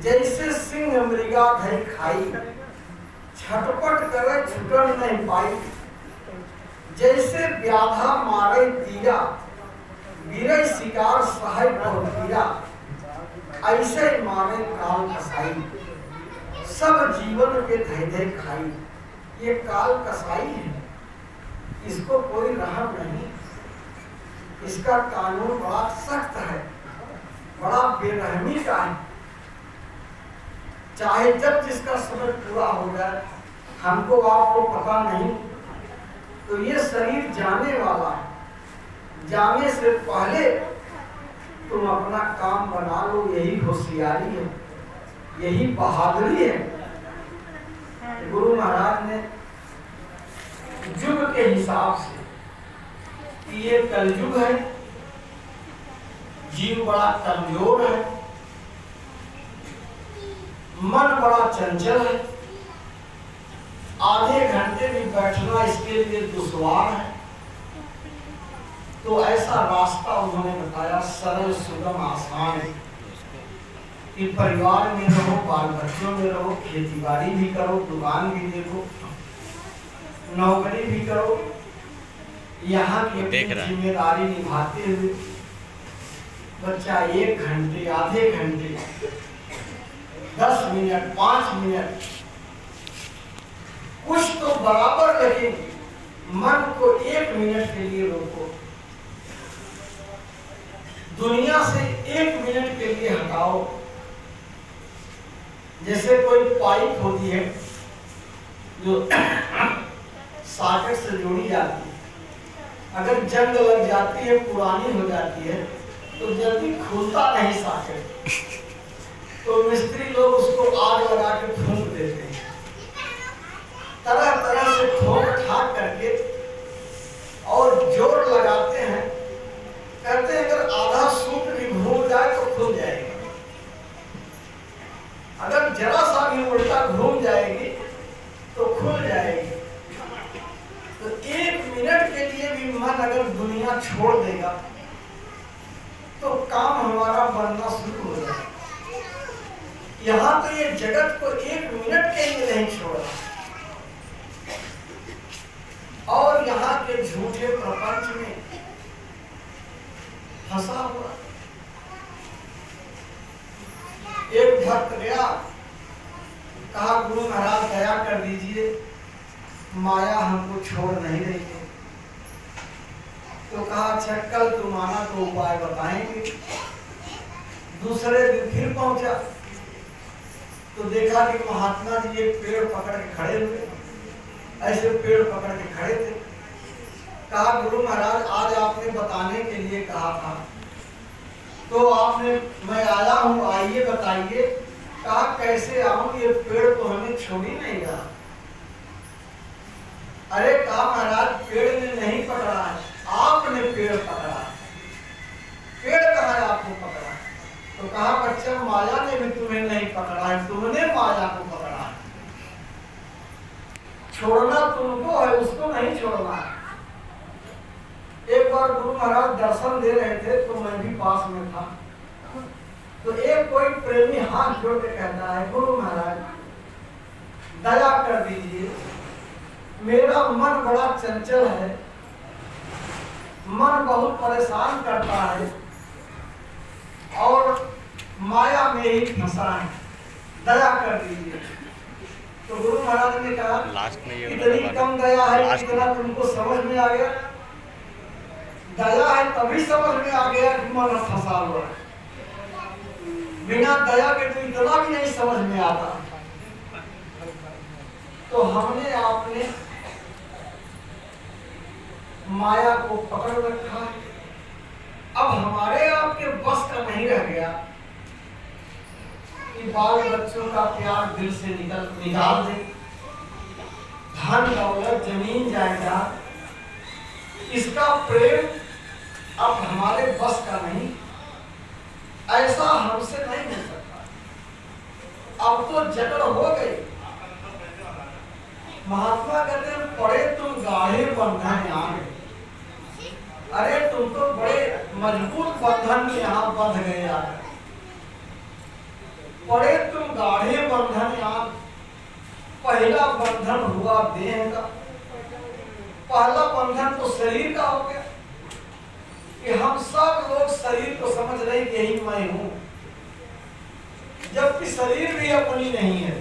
जैसे सिंह मृगा धई खाई, छटपट करे छुटन नहीं पाई, जैसे व्याधा मारे तीरा, गिरे शिकार सहाय पीरा, ऐसे मारे काल कसाई, सब जीवन के धै धै खाई। ये काल कसाई है, इसको कोई रहम नहीं, इसका कानून बड़ा सख्त है, बड़ा बेरहमी का है। चाहे जब जिसका समय पूरा हो जाए, हमको आपको पता नहीं, तो ये शरीर जाने वाला है, जाने से पहले तुम अपना काम बना लो, यही होशियारी है, यही बहादुरी है। गुरु महाराज ने युग के हिसाब से कि ये कलयुग है, जीव बड़ा कमजोर है, मन बड़ा चंचल है, आधे घंटे भी बैठना इसके लिए दुश्वार है। तो ऐसा रास्ता उन्होंने बताया, सरल सुगम आसान, कि परिवार में रहो, बाल बच्चों में रहो, खेती बाड़ी भी करो, दुकान भी देखो, नौकरी भी करो, यहाँ की अपनी जिम्मेदारी निभाते हुए बच्चा 1 घंटे, आधे घंटे, 10 मिनट, 5 मिनट, कुछ तो बराबर, लेकिन मन को 1 मिनट के लिए रोको। दुनिया से 1 मिनट के लिए हटाओ। जैसे कोई पाइप होती है जो सॉकेट से जोड़ी जाती है, अगर जंग लग जाती है, पुरानी हो जाती है, तो जल्दी खुलता नहीं सॉकेट, तो मिस्त्री लोग उसको आग लगा के फूंक देते हैं, तरह तरह से ठोक ठाक करके और जोर लगाते हैं। कहते हैं अगर आधा सूत भी घूम जाए तो खुल जाएगा, अगर जरा सा भी उल्टा घूम जाएगी तो खुल जाएगी। तो 1 मिनट के लिए भी मन अगर दुनिया छोड़ देगा तो काम हमारा बनना शुरू हो जाएगा। यहाँ तो ये जगत को 1 मिनट के लिए नहीं छोड़ा, और यहाँ के झूठे प्रपंच में फंसा हुआ। एक भक्त गया, कहा गुरु महाराज दया कर दीजिए, माया हमको छोड़ नहीं रही है। तो कहा अच्छा कल तुम आना तो उपाय बताएंगे। दूसरे दिन फिर पहुंचा तो देखा कि महात्मा जी एक पेड़ पकड़ के खड़े हुए, ऐसे पेड़ पकड़ के खड़े थे। कहा गुरु महाराज आज आपने बताने के लिए कहा था, तो आपने मैं आया हूँ, आइए बताइए। कहा कैसे आऊं, ये पेड़ तो हमें छोड़ ही नहीं रहा। अरे कहा महाराज पेड़ ने नहीं पकड़ा है, आपने पेड़ पकड़ा। पेड़ कहाँ है आपको पकड़ा? तो कहा बच्चा माया ने भी तुम्हें नहीं पकड़ा है, तुमने माया को पकड़ा है। छोड़ना तुमको है, उसको नहीं छोड़ना है। एक बार गुरु महाराज दर्शन दे रहे थे तो मैं भी पास में था, तो एक कोई प्रेमी हाथ जोड़ के कहता है गुरु महाराज दया कर दीजिए, मेरा मन बड़ा चंचल है, मन बहुत परेशान करता है और माया में ही फंसा है, दया कर दीजिए। तो गुरु महाराज ने कहा लास्ट में ये इतनी कम दया है, इतना तुमको समझ में आ गया? दया है तभी समझ में आ गया कि मन फंसा हुआ है, बिना दया के तो इतना भी नहीं समझ में आता। तो हमने आपने माया को पकड़ रखा है, अब हमारे आपके बस का नहीं रह गया कि बाल बच्चों का प्यार दिल से निकाल दे, धन दौलत जमीन जायदाद इसका प्रेम अब हमारे बस का नहीं, ऐसा हमसे नहीं हो सकता। अब तो जकड़ हो गई। महात्मा कहते हैं पड़े तुम गाढ़े बंधन यहाँ, अरे तुम तो बड़े मजबूत बंधन में यहाँ बंध गए यार। पड़े तुम गाढ़े बंधन यहाँ, पहला बंधन हुआ देह का, पहला बंधन तो शरीर का हो गया कि हम सब लोग शरीर को समझ रहे कि यही मैं हूं, जबकि शरीर भी अपनी नहीं है,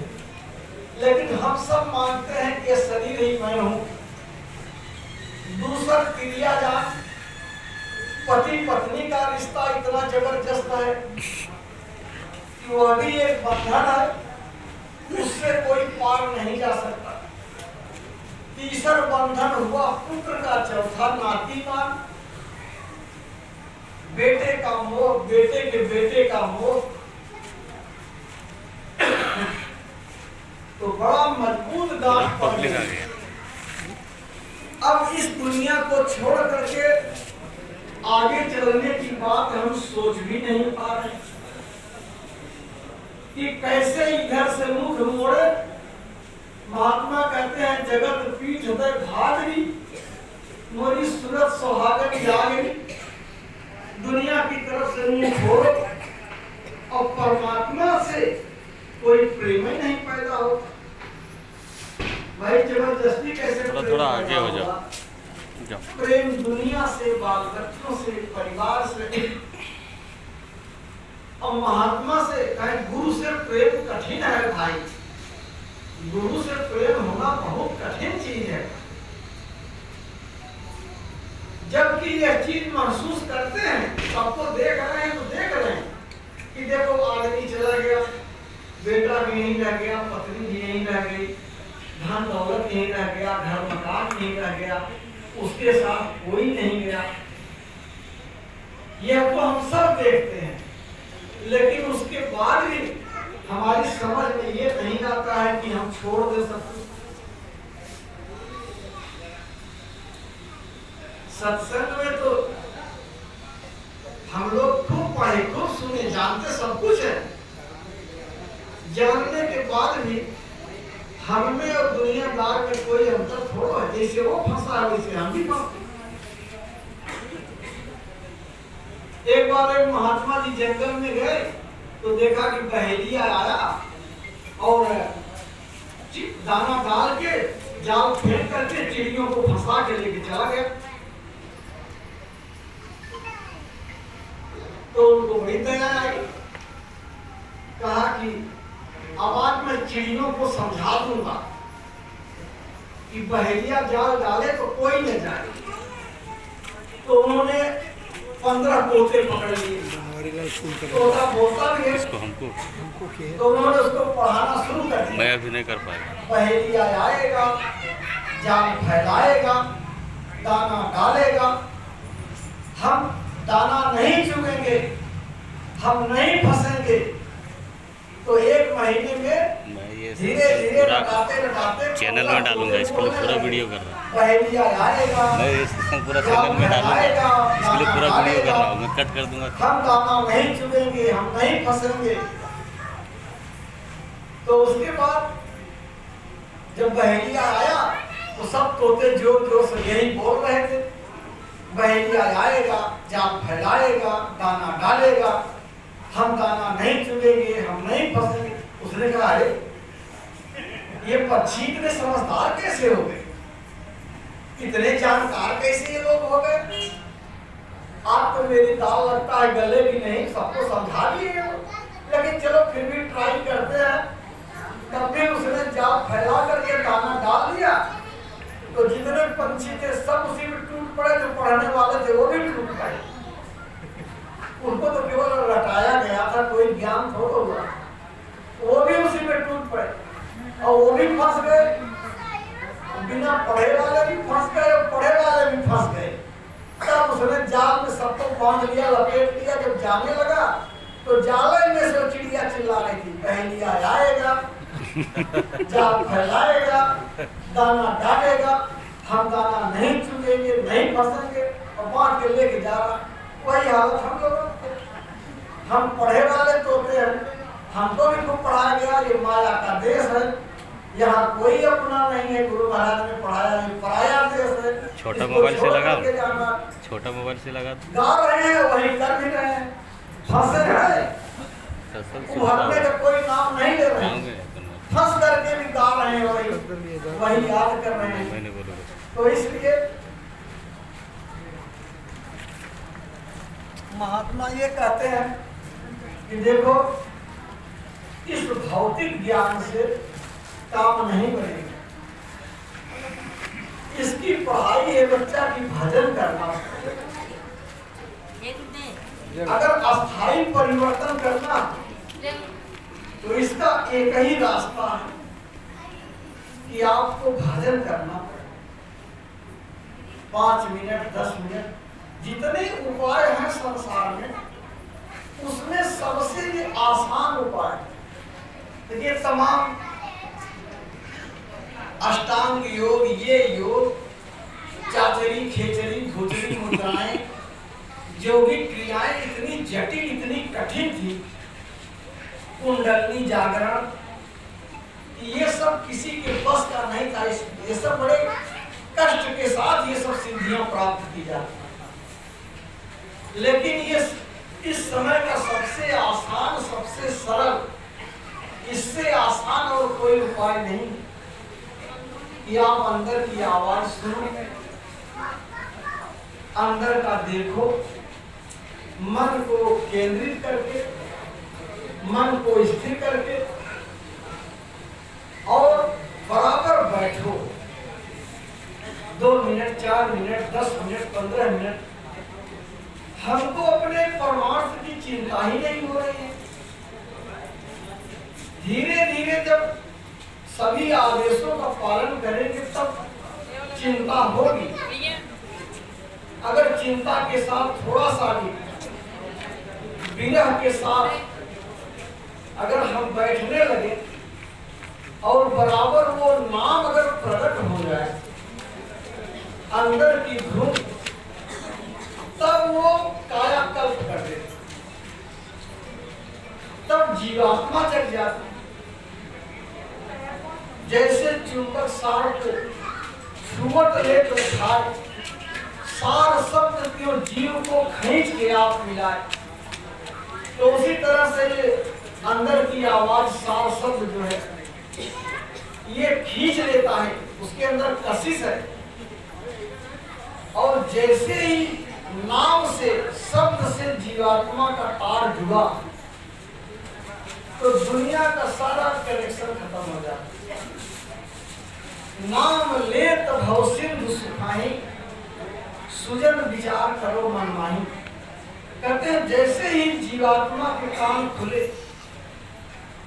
लेकिन हम सब मानते हैं कि शरीर ही मैं हूं। दूसरा क्रिया जान, पति पत्नी का रिश्ता इतना जबरदस्त है कि वह भी एक बंधन है, उससे कोई पार नहीं जा सकता। तीसरा बंधन हुआ पुत्र का, चौथा नाती मान, बेटे का मोह, बेटे के बेटे का मोह। तो बड़ा मजबूत गांठ पड़ गया। अब इस दुनिया को छोड़ करके आगे चलने की बात हम सोच भी नहीं पा रहे कि कैसे इधर से मुख मोड़े। महात्मा कहते हैं जगत पीठ हृदय भागरी, मोरी सूरत सुहागन जागरी। दुनिया की तरफ से मुंह मोड़ और परमात्मा से कोई प्रेम ही नहीं पैदा हो। भाई जबरदस्ती कैसे थोड़ा आगे हो जाओ। प्रेम दुनिया से, बाल बच्चों से, परिवार से और महात्मा से, कहें गुरु से प्रेम कठिन है भाई। गुरु से प्रेम होना बहुत कठिन चीज है। जबकि यह चीज महसूस करते हैं सबको देख रहे हैं तो देख रहे हैं कि देखो आदमी चला गया, बेटा भी यहीं रह गया, पत्नी भी यहीं रह गई, धन दौलत यहीं रह गया, घर मकान यहीं रह गया, उसके साथ कोई नहीं गया। यह तो हम सब देखते हैं, लेकिन उसके बाद भी हमारी समझ में ये नहीं आता है कि हम छोड़ दे सकते। सत्संग में तो हम लोग खूब पढ़े, खूब सुने, जानते सब कुछ है। जानने के बाद भी हम में और दुनियादार में कोई अंतर थोड़ा है। जैसे वो फंसा है वैसे हम भी फंसते। एक बार एक महात्मा जी जंगल में गए तो देखा कि बहेलिया आया और दाना डाल के जाल फेंक करके चिड़ियों को फंसा के लेके चला गया। तो उनको बड़ी दया आई, कहा कि अब आज मैं चिड़ियों को समझा दूंगा कि बहेलिया जाल डाले तो कोई न जाए। तो उन्होंने 15 तोते पकड़ लिए। तोता बोलता भी है, हमको तो उन्होंने उसको पढ़ाना शुरू कर दिया। मैं अभी नहीं कर पाया। बहेलिया आएगा, जाल फैलाएगा, दाना डालेगा, हम दाना नहीं चुगेंगे, हम नहीं फंसेंगे। तो 1 महीने में मैं ये धीरे धीरे पूरा लगाते चैनल में डालूंगा, इसके लिए पूरा वीडियो कर रहा हूँ। बहेलिया आएगा, मैं ये सिस्टम पूरा चैनल में डालूंगा, इसके लिए पूरा वीडियो कर रहा हूँ। मैं कट कर दूंगा। हम दाना नहीं चुगेंगे, हम नहीं फंसेंगे। तो उसके बाद जब बहेलिया आया तो सब तोते जोर जोर से यही बोल रहे थे, बहेलिया आएगा, जाल फैलाएगा, दाना डालेगा, हम दाना नहीं चुगेंगे, हम नहीं फंसेंगे। उसने कहा अरे ये पक्षी इतने समझदार कैसे हो गए, इतने जानकार कैसे ये लोग हो गए। आप तो मेरी दाल लगता है गले भी नहीं, सबको समझा दिए, लेकिन चलो फिर भी ट्राई करते हैं। तब फिर उसने जाल फैला करके दाना डाल दिया तो जितने पंछी थे सब उसी में टूट पड़े। जो पढ़ने वाले थे वो भी टूट पड़े। उनको तो केवल रटाया गया था, कोई ज्ञान थोड़ा हुआ। वो भी उसी में टूट पड़े और वो भी फंस गए। बिना पढ़े वाले भी फंस गए और पढ़े वाले भी फंस गए। तब उसने जाल में सबको बांध लिया, लपेट लिया। जब जाने लगा तो जाल में से चिड़िया चिल्ला रही थी, बहेलिया आएगा, जाल फैलाएगा, दाना डालेगा, हम दाना नहीं चुगेंगे, नहीं फंसेंगे, और बांध के लेके जा रहा। वही हालत हम लोगों की। हम पढ़े वाले तोते हैं, हमको भी खूब पढ़ाया गया। ये माया का देश है, यहाँ कोई अपना नहीं है। गुरु महाराज ने पढ़ाया, ये पराया देश है। छोटा मोबाइल से लगा, छोटा मोबाइल से लगा गा रहे हैं, वही कर भी रहे हैं, फंसे हैं, उभरने का कोई नाम नहीं ले रहे हैं, फंस करके भी गा रहे हैं, वही याद कर रहे हैं। मैंने बोला तो इसलिए महात्मा ये कहते हैं कि देखो इस भौतिक ज्ञान से काम नहीं बनेगा। इसकी पढ़ाई है बच्चा की भजन करना। अगर अस्थायी परिवर्तन करना तो इसका एक ही रास्ता है कि आपको भजन करना पड़े। 5 मिनट 10 मिनट जितने उपाय हैं संसार में, उसमें सबसे ये आसान उपाय देखिए। तमाम अष्टांग योग, ये योग, चाचरी खेचरी भोजरी मुद्राएं, योगिक क्रियाएं इतनी जटिल, इतनी कठिन थी। कुंडलनी जागरण, ये सब किसी के बस का नहीं था। ये सब बड़े कष्ट के साथ ये सब सिद्धियां प्राप्त की जाती। लेकिन ये इस समय का सबसे आसान, सबसे सरल, इससे आसान और कोई उपाय नहीं कि आप अंदर की आवाज सुनो, अंदर का देखो, मन को केंद्रित करके, मन को स्थिर करके और बराबर बैठो। 2 मिनट, 4 मिनट, 10 मिनट, 15 मिनट हमको अपने हो रही है। धीरे धीरे जब सभी आदेशों का पालन करेंगे तब चिंता होगी। अगर चिंता के साथ थोड़ा सा भी विरह के साथ अगर हम बैठने लगे और बराबर वो नाम अगर प्रकट हो जाए अंदर की धूप, तब वो कायाकल्प कर दे, तब जीवात्मा जग जाती। जैसे चुंबक सार को छुमत ले तो खाए, सार शब्द क्यों जीव को खींच के आप मिलाए, तो उसी तरह से ये अंदर की आवाज सार शब्द जो है ये खींच लेता है, उसके अंदर कशिश है। और जैसे ही नाम से शब्द से जीवात्मा का तार जुड़ा तो दुनिया का सारा कनेक्शन खत्म हो जाता है। नाम लेत भव सिंधु सुखाही, सुजन विचार करो मनमाही। कहते हैं जैसे ही जीवात्मा के कान खुले,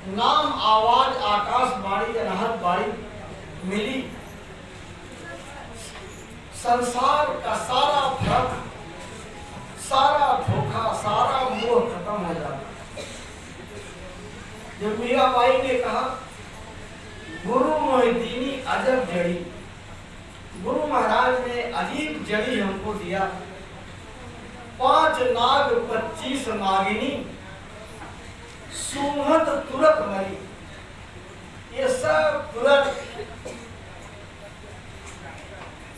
नाम आवाज आकाश बाणी अनहद बाणी मिली, संसार का सारा भ्रम, सारा धोखा, सारा मोह खत्म हो जाता। जब मीराबाई ने कहा गुरु मोहिदीनी अजब जड़ी, गुरु महाराज ने अजीब जड़ी हमको दिया। 5 नाग 25 नागिनी, सुमत तुरत मरी। ये सब तुरंत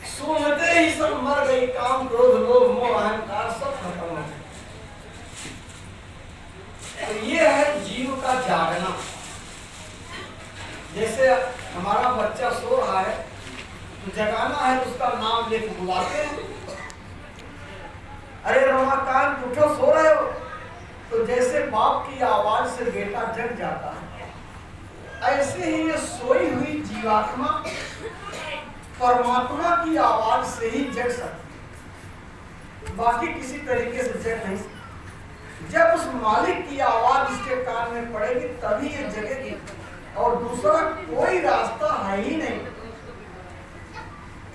सूंघते ही सब मर गई। काम क्रोध लोभ मोह अहंकार सब खत्म हो गए। तो ये है जीव का जागना। जैसे हमारा बच्चा सो रहा है तो जगाना है तो उसका नाम लेके बुलाते हैं, अरे रमाकांत उठो, सो रहे हो। तो जैसे बाप की आवाज से बेटा जग जाता है, ऐसे ही ये सोई हुई जीवात्मा परमात्मा की आवाज से ही जग सकती, बाकी किसी तरीके से जग नहीं सकती। जब उस मालिक की आवाज इसके कान में पड़ेगी तभी ये जगेगी, और दूसरा कोई रास्ता है ही नहीं।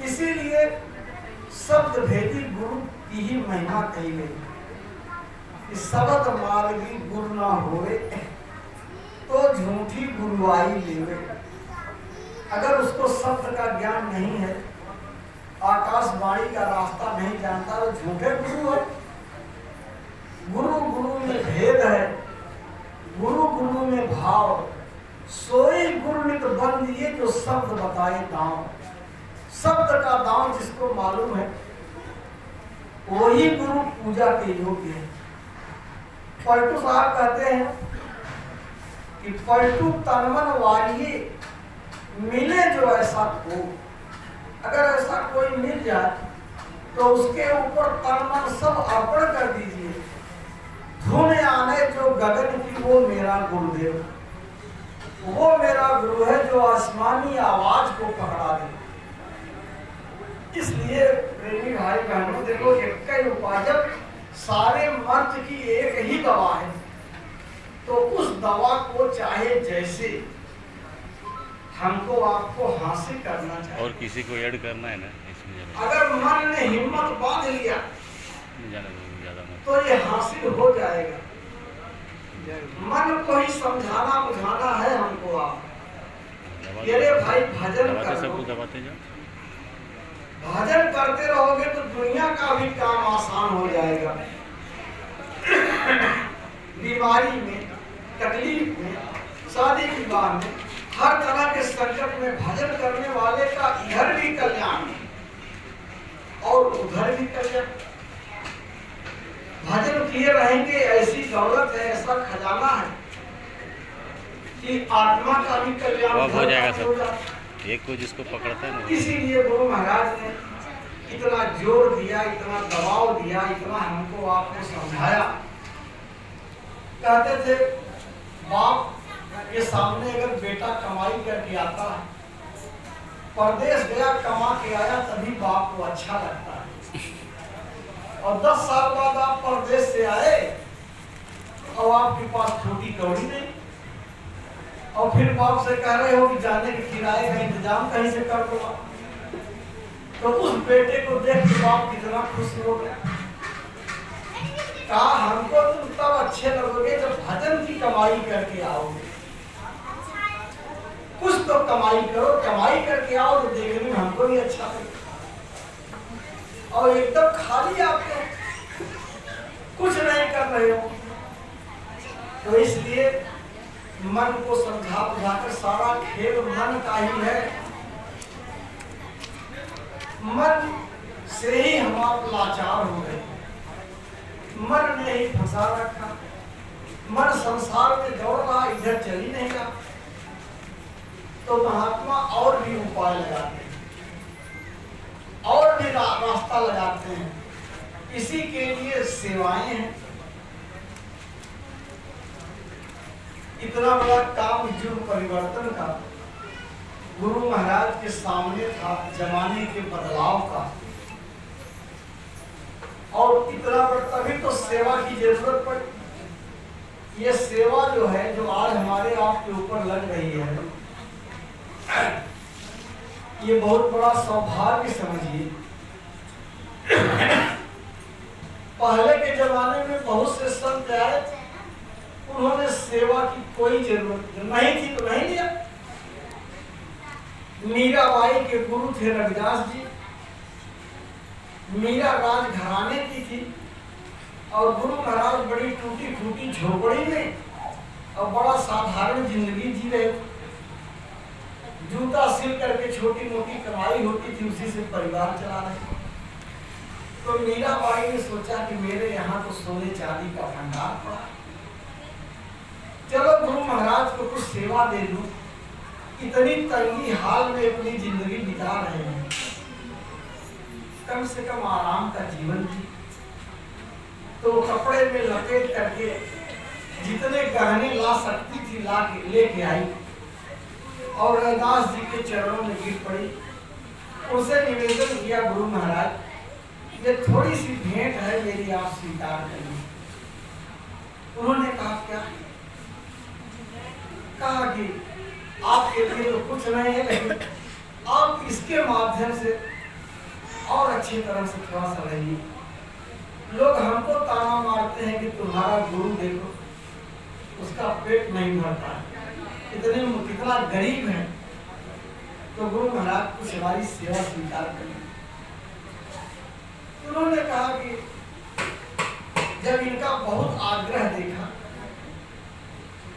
इसीलिए शब्द भेदी गुरु की ही महिमा कही गई। शब्द मार्गी गुरु ना होवे तो झूठी गुरुआई लेवे। अगर उसको शब्द का ज्ञान नहीं है, आकाशवाणी का रास्ता नहीं जानता, तो झूठे गुरु है। गुरु गुरु में भेद है, गुरु गुरु में भाव। सोई गुरु नित बंद, ये जो शब्द बताए दांव। शब्द का दांव जिसको मालूम है वही गुरु पूजा के योग्य है। पलटू साहब कहते हैं कि पलटू तनमन वालिए मिले जो ऐसा को। अगर ऐसा कोई मिल जाए तो उसके ऊपर तन मन सब अर्पण कर दीजिए। धुन आने जो गगन की वो मेरा गुरुदेव, वो मेरा गुरु है जो आसमानी आवाज को पकड़ा दे। इसलिए प्रेमी भाई बहनों, देखो एक ही उपाजक सारे मर्ज की एक ही दवा है, तो उस दवा को चाहे जैसे हमको आपको हासिल करना चाहिए। और किसी को ऐड करना है ना इसमें, अगर मन ने हिम्मत बांध लिया ज्यादा तो ये हासिल हो जाएगा। मन को ही समझाना बुझाना है हमको। आप ये भाई भजन करो, दबाते जाओ। भजन करते रहोगे तो दुनिया का भी काम आसान हो जाएगा। बीमारी में, तकलीफ में, शादी विवाह में, हर तरह के संकट में भजन करने वाले का इधर भी कल्याण और उधर भी कल्याण। भजन किए रहेंगे, ऐसी दौलत है, ऐसा खजाना है कि आत्मा का भी कल्याण हो जाएगा सब। एक को जिसको पकड़ता है ना। इसीलिए गुरु महाराज ने इतना जोर दिया, इतना दबाव दिया, इतना हमको आपने समझाया। कहते थे बाप के सामने अगर बेटा कमाई करके आता है, परदेश गया कमा के आया, तभी बाप को अच्छा लगता है। और 10 साल बाद आप परदेश से आए और आपके पास छोटी कौड़ी नहीं, और फिर बाप से कह रहे हो कि जाने के किराए का इंतजाम कहीं से कर दो। तो उस बेटे को देख के बाप कितना खुश हो गया। कहा हमको तुम तब अच्छे लगोगे जब भजन की कमाई करके आओगे। कुछ तो कमाई करो, कमाई करके आओ तो देखने में हमको भी अच्छा लगे। और एकदम खाली आप कुछ नहीं कर रहे हो। तो इसलिए मन को समझा बुझाकर, सारा खेल मन का ही है। मन से ही हम आप लाचार हो गए, मन ने ही फंसा रखा। मन संसार में दौड़ रहा, इधर चल ही नहीं रहा। तो महात्मा और भी उपाय लगाते हैं, और भी रास्ता लगाते हैं। इसी के लिए सेवाएं हैं। इतना बड़ा काम युग परिवर्तन का गुरु महाराज के सामने था, जमाने के बदलाव का। और इतना बड़ा, तभी तो सेवा की जरूरत पड़ी। ये सेवा जो है, जो आज हमारे आपके ऊपर लग रही है, ये बहुत बड़ा सौभाग्य समझिए। पहले के जमाने में बहुत से संत आए, उन्होंने सेवा की कोई जरूरत नहीं थी तो नहीं लिया। मीराबाई के गुरु थे रविदास जी। मीरा राज घराने की थी और गुरु महाराज बड़ी टूटी फूटी झोपड़ी में और बड़ा साधारण जिंदगी जी रहे। जूता सिल करके छोटी मोटी कमाई होती थी, उसी से परिवार चला रहे। तो मीराबाई ने सोचा कि मेरे यहाँ तो सोने चांदी का भंडार पड़ा, चलो गुरु महाराज को कुछ सेवा दे दूं। इतनी तंगी हाल में अपनी जिंदगी बिता रहे हैं, कम से कम आराम का जीवन जी। तो कपड़े में लपेट करके जितने गहने ला सकती थी ला के लेके आई और रविदास जी के चरणों में गिर पड़ी। उनसे निवेदन किया, गुरु महाराज ये थोड़ी सी भेंट है मेरी, आप स्वीकार करिए। उन्होंने कहा क्या? कहा कि आपके लिए तो कुछ नहीं है, लेकिन आप इसके माध्यम से और अच्छी तरह से थोड़ा सा रहिए। लोग हमको ताना मारते हैं कि तुम्हारा गुरु देखो उसका पेट नहीं भरता है, कितना गरीब है। तो गुरु महाराज कुछ हमारी सेवा स्वीकार करें। उन्होंने कहा कि जब इनका बहुत आग्रह देखा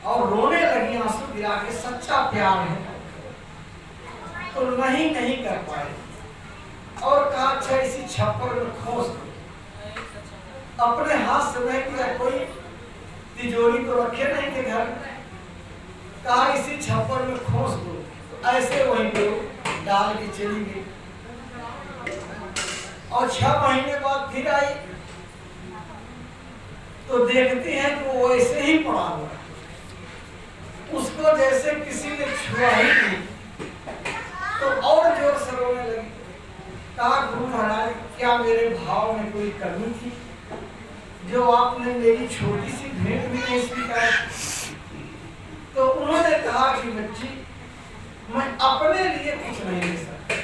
और रोने लगी, आंसू गिरा के, सच्चा प्यार है, तो नहीं कर पाए और कहा अच्छा इसी छप्पर में खोस दो। अपने हाथ से नहीं किया, कोई तिजोरी तो रखे नहीं थे घर, कहा इसी छप्पर में खोस दो। तो ऐसे वहीं पे डाल के चली गई और 6 महीने बाद फिर आई तो देखती है कि वो वैसे ही पड़ा हुआ, उसको जैसे किसी ने छुआ ही नहीं। तो और जोर से रोने लगी। कहा गुरु महाराज क्या मेरे भाव में कोई कमी थी जो आपने मेरी छोटी सी भेंट भी नहीं स्वीकार? तो उन्होंने कहा कि बच्ची मैं अपने लिए कुछ नहीं ले सकता,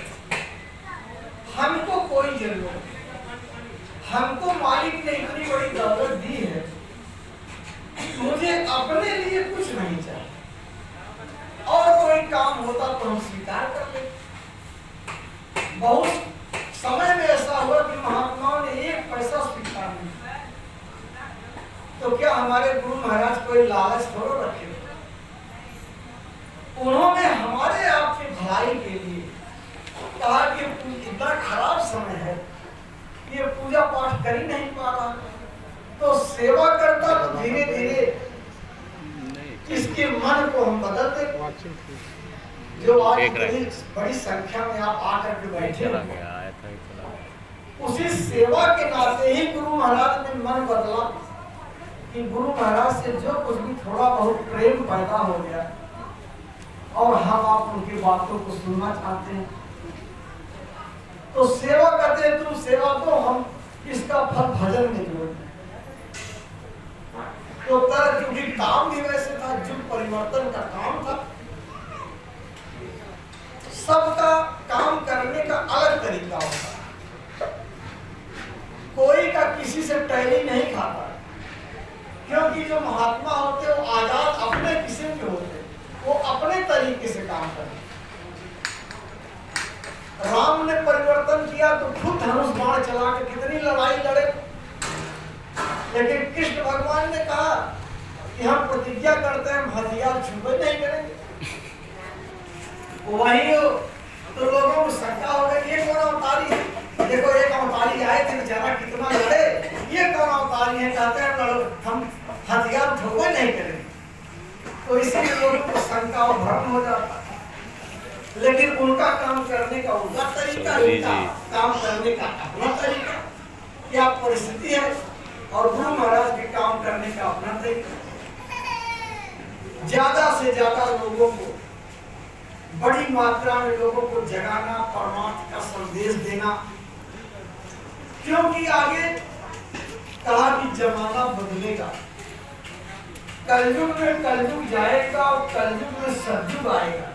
हमको कोई जरूरत नहीं, हमको मालिक ने इतनी बड़ी दौलत दी है, मुझे अपने लिए कुछ नहीं चाहिए। और कोई काम होता तो हम स्वीकार कर ले। बहुत समय में ऐसा हुआ कि महात्माओं ने 1 पैसा स्वीकार नहीं। तो क्या हमारे गुरु महाराज कोई लालच थोड़ा रखे? उन्होंने हमारे आपके भलाई के लिए कहा कि इतना खराब समय है, ये पूजा पाठ कर ही नहीं पा रहा, तो सेवा करता तो धीरे धीरे इसके मन को हम बदल दे। जो आज बड़ी संख्या में आप आकर के बैठे उसी सेवा के नाते ही गुरु महाराज ने मन बदला कि गुरु महाराज से जो कुछ भी थोड़ा बहुत प्रेम पैदा हो गया और हम आप उनकी बातों को सुनना चाहते हैं, तो सेवा करते हैं। तुम सेवा तो हम इसका फल भजन में जोड़ते हैं। तो तरजुगी काम भी वैसे था, युग परिवर्तन का काम था। सबका काम करने का अलग तरीका होता है, कोई का किसी से टैली नहीं खाता, क्योंकि जो महात्मा होते हैं वो आजाद अपने किस्म के होते हैं, वो अपने तरीके से काम करते। राम ने परिवर्तन किया तो खुद धनुष बाण चला के कितनी लड़ाई लड़े, लेकिन कृष्ण भगवान ने कहा कि हम प्रतिज्ञा करते हैं हम हथियार छुपे नहीं करेंगे। वही तो लोगों को शंका हो गई, ये कौन अवतारी है? देखो एक अवतारी आए थे बेचारा कितना लड़े, ये कौन अवतारी है? कहते हैं हम हथियार छुपे नहीं करेंगे। तो इसीलिए लोगों को शंका और भ्रम हो जाता है। लेकिन उनका काम करने का उनका तरीका, उनका काम करने का अपना तरीका, क्या परिस्थिति है, और गुरु महाराज के काम करने का अपना तरीका। ज्यादा से ज्यादा लोगों को, बड़ी मात्रा में लोगों को जगाना, परमात्मा का संदेश देना, क्योंकि आगे कहा कि जमाना बदलेगा, कलयुग में कलयुग जाएगा और कलयुग में सतयुग आएगा,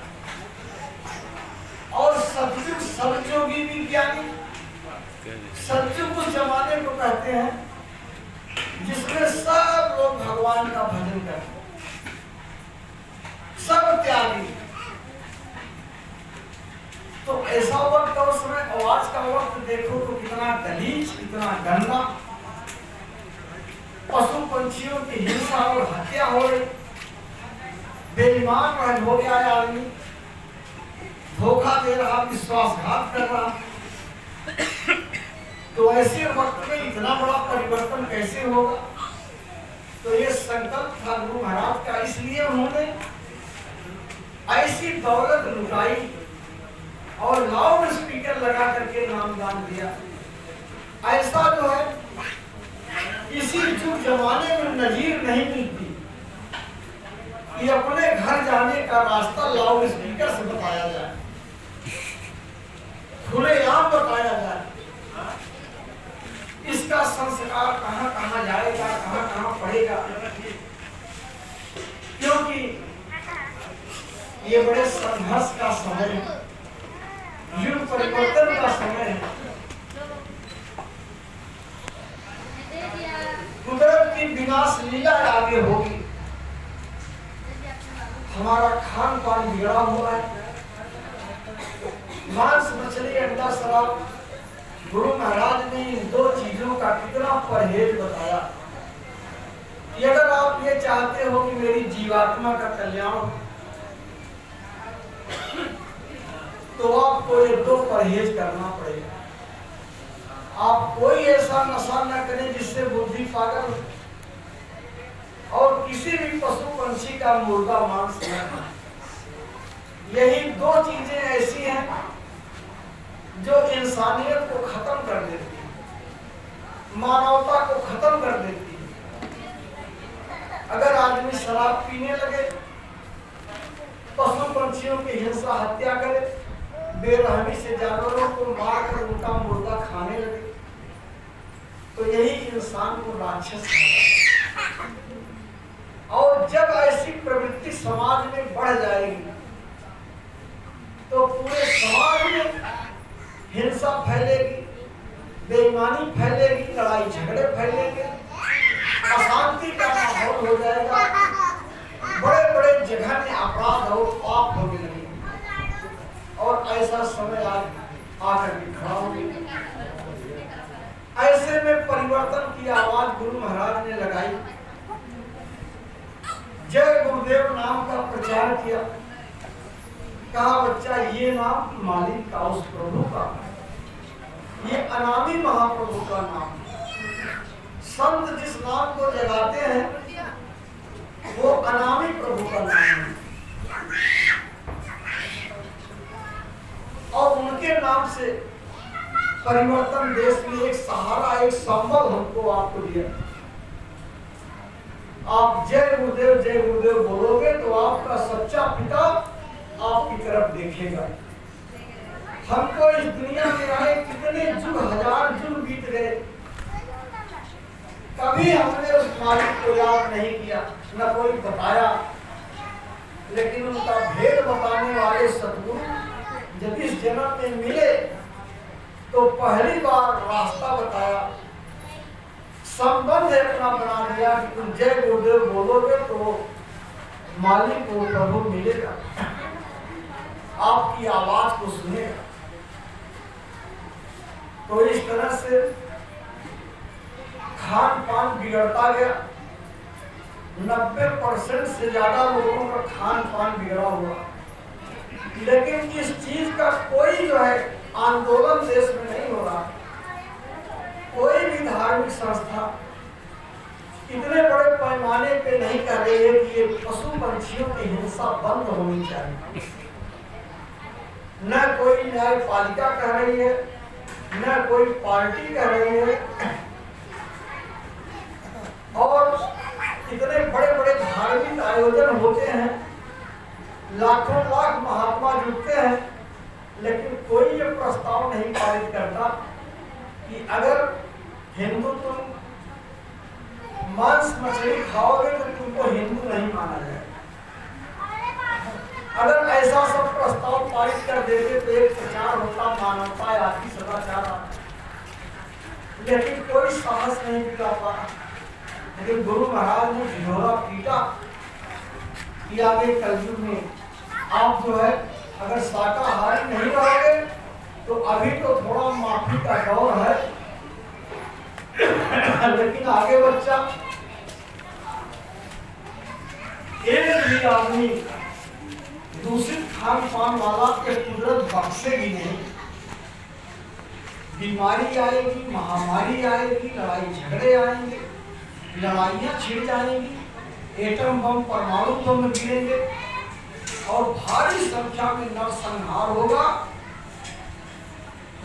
और सतयुग सतयोगी विज्ञानी। सतयुग उस जमाने को कहते हैं जिसमें सब लोग भगवान का भजन करते, सब त्यागी। तो ऐसा वक्त उस समय, आवाज का वक्त देखो तो कितना गलीच, कितना गंदा, पशु पंछियों की हिंसा और हत्या हो रही, बेईमान हो गया है आदमी, धोखा दे रहा, विश्वासघात कर रहा। तो ऐसे वक्त में इतना बड़ा परिवर्तन कैसे होगा? तो ये संकल्प था गुरु महाराज का, इसलिए उन्होंने ऐसी दौलत लुटाई और लाउड स्पीकर लगा करके नामदान दिया। ऐसा जो है किसी युग जमाने में नजीर नहीं मिलती कि अपने घर जाने का रास्ता लाउड स्पीकर से बताया जाए, खुलेआम बताया जाए, इसका संस्कार कहां कहां जाएगा, कहां कहां पड़ेगा। क्योंकि ये बड़े संघर्ष का समय है, युग परिवर्तन का समय है। कुदरत की विनाश लीला आगे होगी। हमारा खान पान बिगड़ा हुआ है, मांस मछली अंडा शराब। गुरु महाराज ने इन दो चीजों का कितना परहेज बताया कि अगर आप ये चाहते हो कि मेरी जीवात्मा का कल्याण हो तो आपको ये दो परहेज करना पड़ेगा। आप कोई ऐसा नशा न करें जिससे बुद्धि पागल हो, और किसी भी पशु पंछी का मुर्गा मांस न खाएं। यही दो चीजें ऐसी हैं जो इंसानियत को खत्म कर देती है, मानवता को खत्म कर देती है। अगर आदमी शराब पीने लगे, पशु पंछियों की हिंसा हत्या करे, बेरहमी से जानवरों को मारकर उनका मुर्गा खाने लगे, तो यही इंसान को राक्षस कहता है। और जब ऐसी प्रवृत्ति समाज में बढ़ जाएगी तो पूरे समाज में हिंसा फैलेगी, बेईमानी फैलेगी, लड़ाई झगड़े फैलेंगे, अशांति का माहौल हो जाएगा, बड़े बड़े जघन्य अपराध और पाप होने लगेंगे। और ऐसा समय आकर के खड़ा हो गया। ऐसे में परिवर्तन की आवाज गुरु महाराज ने लगाई, जय गुरुदेव नाम का प्रचार किया। कहा बच्चा ये नाम मालिक का, उस प्रभु का, ये अनामी महाप्रभु का नाम। संत जिस नाम को जगाते हैं वो अनामी प्रभु का नाम है, और उनके नाम से परिवर्तन देश में एक सहारा, एक संबल हमको आपको दिया। आप जय गुरुदेव बोलोगे तो आपका सच्चा पिता आपकी तरफ देखेगा। हमको इस दुनिया में आए कितने जुग, हजार जुग बीत गए, कभी हमने उस मालिक को याद नहीं किया, न कोई बताया। लेकिन उनका भेद बताने वाले सतगुरु जब इस जन्म में मिले तो पहली बार रास्ता बताया, संबंध अपना बना दिया कि तुम जय गुरुदेव बोलोगे तो मालिक को प्रभु मिलेगा, आपकी आवाज को सुनेगा। तो इस तरह से खान पान बिगड़ता गया। 90% से ज्यादा लोगों का खान पान बिगड़ा हुआ, लेकिन इस चीज का कोई जो है आंदोलन देश में नहीं हो रहा। कोई भी धार्मिक संस्था इतने बड़े पैमाने पे नहीं कर रही है कि ये पशु पंछियों की हिंसा बंद होनी चाहिए। न कोई न्यायपालिका कह रही है, न कोई पार्टी कह रही है। और इतने बड़े बड़े धार्मिक आयोजन होते हैं, लाखों लाख महात्मा जुटते हैं, लेकिन कोई ये प्रस्ताव नहीं पारित करता कि अगर हिंदू तुम मांस मछली खाओगे तो तुमको हिंदू नहीं माना जाए। अगर ऐसा सब प्रस्ताव पारित कर देते तो एक प्रचार होता, मानवता आती, सदाचार आता, लेकिन कोई साहस नहीं जुटा पाया। लेकिन गुरु महाराज ने ढिढोरा पीटा कि आगे कलयुग में आप जो है अगर शाकाहारी नहीं रहोगे तो अभी तो थोड़ा माफी का दौर है, लेकिन आगे बच्चा एक भी आदमी दूषित खान पान वाला के कुदरत बख्शेगी नहीं। बीमारी आएगी, महामारी आएगी, लड़ाई झगड़े आएंगे, लड़ाइयां छिड़ जाएंगी, एटम बम परमाणु बम गिरेंगे और भारी संख्या में नरसंहार होगा।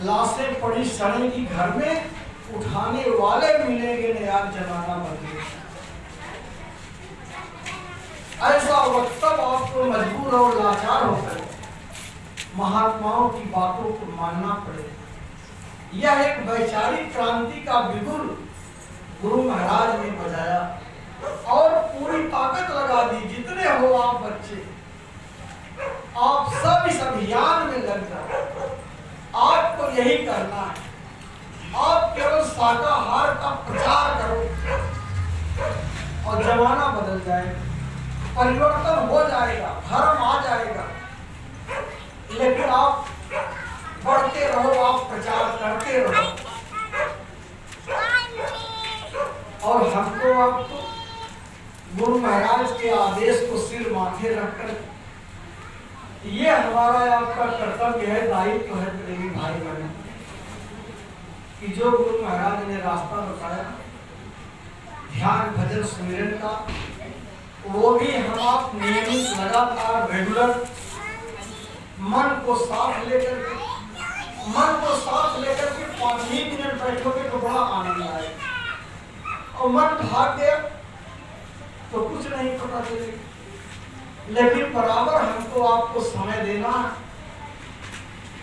लाशें पड़ी सड़ेंगी घर में, उठाने वाले मिलेंगे, नया जमाना बदलेगा। ऐसा वक्त तब आपको मजबूर और लाचार होकर महात्माओं की बातों को मानना पड़ेगा। यह एक वैचारिक क्रांति का बिगुल गुरु महाराज ने बजाया और पूरी ताकत लगा दी। जितने हो आप बच्चे, आप सब इस अभियान में लग जाओ। आपको यही करना है। आप केवल शाकाहार का प्रचार करो और जमाना बदल जाएगा, परिवर्तन हो जाएगा, धर्म आ जाएगा। लेकिन आप बढ़ते रहो, आप प्रचार करते रहो। और हमको आपको गुरु महाराज के आदेश को सिर माथे रखकर ये हमारा आपका कर्तव्य है, दायित्व है प्रेमी भाई बहन, कि जो गुरु महाराज ने रास्ता बताया ध्यान भजन सुमिरन का, वो भी हम आप नियमित लगातार रेगुलर मन को साथ लेकर के 5 ही मिनट बैठोगे तो बड़ा आनंद आएगा। और मन भाग गया तो कुछ नहीं पता चलेगा। लेकिन बराबर हमको आपको समय देना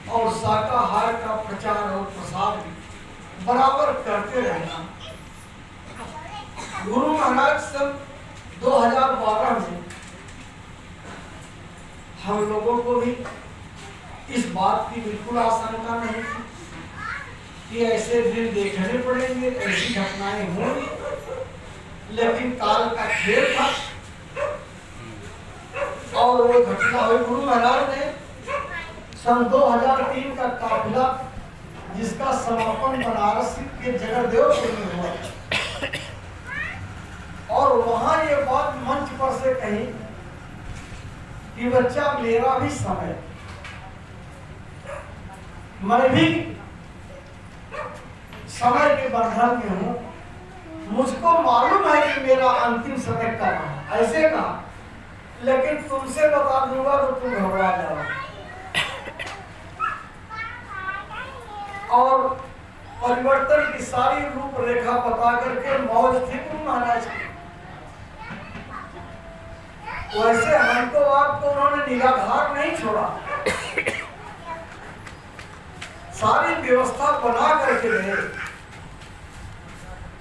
और शाकाहार का प्रचार और प्रसार भी बराबर करते रहना। गुरु महाराज सन 2012 में हम लोगों को भी इस बात की बिल्कुल आशंका नहीं थी कि ऐसे दिन देखने पड़ेंगे, ऐसी घटनाएं होंगी। लेकिन काल का खेल था और वो घटना हुई। गुरु महाराज ने सन 2003 का काफिला जिसका समापन बनारस के जगरदेवपुर में हुआ और वहां ये बात मंच पर से कही कि बच्चा मेरा भी समय, मैं भी समय के बंधन में हूं, मुझको मालूम है कि मेरा अंतिम समय कब है, ऐसे कहा। लेकिन तुमसे बता दूंगा तो तुम घबरा जाओ और परिवर्तन की सारी रूपरेखा बता करके मौज थी गुरु महाराज की। वैसे हमको आपको उन्होंने निराधार नहीं छोड़ा, सारी व्यवस्था बना करके रहे।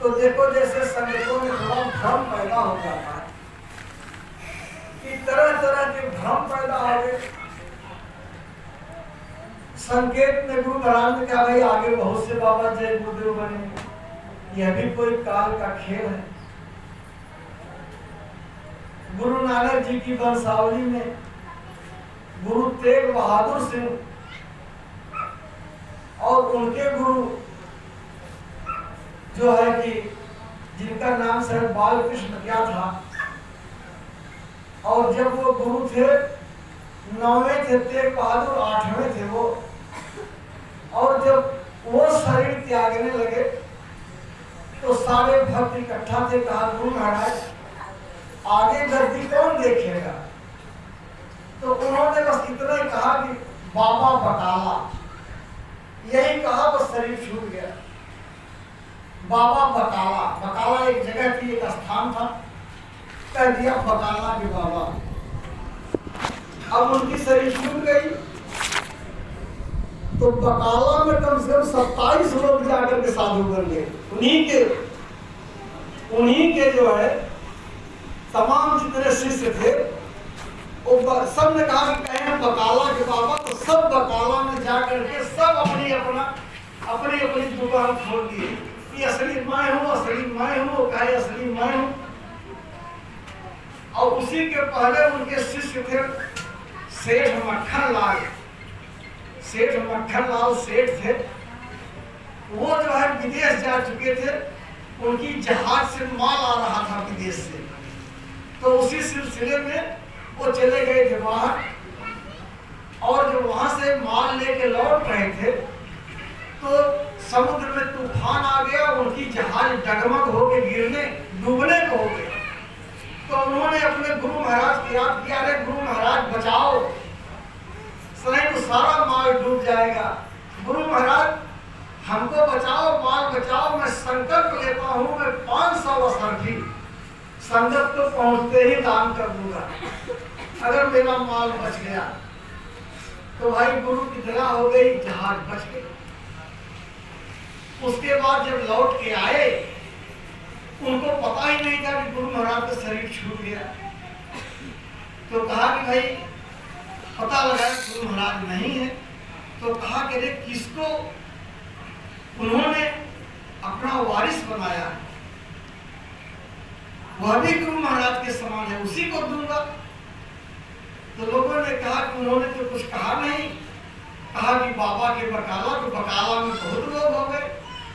तो तो देखो जैसे संगठनों में थोड़ा भ्रम पैदा हो जाता है कि तरह तरह के भ्रम पैदा हो गए। संकेत में गुरु महाराज ने कहा भाई आगे बहुत से बाबा जय गुरुदेव बने, यह भी कोई काल का खेल है। गुरु नानक जी की वंशावली में गुरु तेग बहादुर सिंह और उनके गुरु जो है कि जिनका नाम सर बालकृष्ण क्या था, और जब वो गुरु थे 9वें थे तेग बहादुर 8वें थे वो, और जब वो शरीर त्यागने लगे तो सारे भक्त इकट्ठा थे। कहा गुरु महाराज आगे गद्दी कौन देखेगा? तो उन्होंने बस इतना ही कहा कि बाबा बटाला, यही कहा बस शरीर छूट गया। बाबा बटाला, बटाला एक जगह थी, एक स्थान था, कह दिया बटाला के बाबा। अब उनकी शरीर छूट गई तो बटाला में कम से कम 27 लोग जाकर के साधु बन गए। उन्हीं के जो है तमाम जितने शिष्य थे वो सब ने कहा कि कहें बकाला के बाबा, तो सब बकाला में जाकर के सब अपनी अपनी दुकान खोल दिए कि असली मैं हूँ, असली मैं हूँ, कहे असली मैं हूँ। और उसी के पहले उनके शिष्य थे सेठ मक्खन लाल। सेठ मक्खन लाल सेठ थे, वो जो है विदेश जा चुके थे, उनकी जहाज से माल आ रहा था विदेश से, तो उसी सिलसिले में वो चले गए थे बाहर। और जब वहां से माल लेके लौट रहे थे तो समुद्र में तूफान आ गया, उनकी जहाज डगमग होके गिरने डूबने को हो गई। तो उन्होंने अपने गुरु महाराज को याद किया, अरे गुरु महाराज बचाओ, नहीं तो सारा माल डूब जाएगा। गुरु महाराज हमको बचाओ, माल बचाओ, मैं संकल्प लेता हूँ मैं 500 असरफी संगत को पहुंचते ही दान कर दूंगा अगर मेरा माल बच गया। तो भाई गुरु की दया हो गई, जहाज बच गई। उसके बाद जब लौट के आए उनको पता ही नहीं था कि गुरु महाराज का शरीर छूट गया। तो कहा कि भाई पता लगा गुरु महाराज नहीं है, तो कहा कि रे किसको उन्होंने अपना वारिस बनाया, वह भी गुरु महाराज के समान है, उसी को दूंगा। तो लोगों ने कहा कि उन्होंने तो कुछ कहा नहीं, कहा कि बाबा के बकाला, तो बकाला में बहुत लोग हो गए।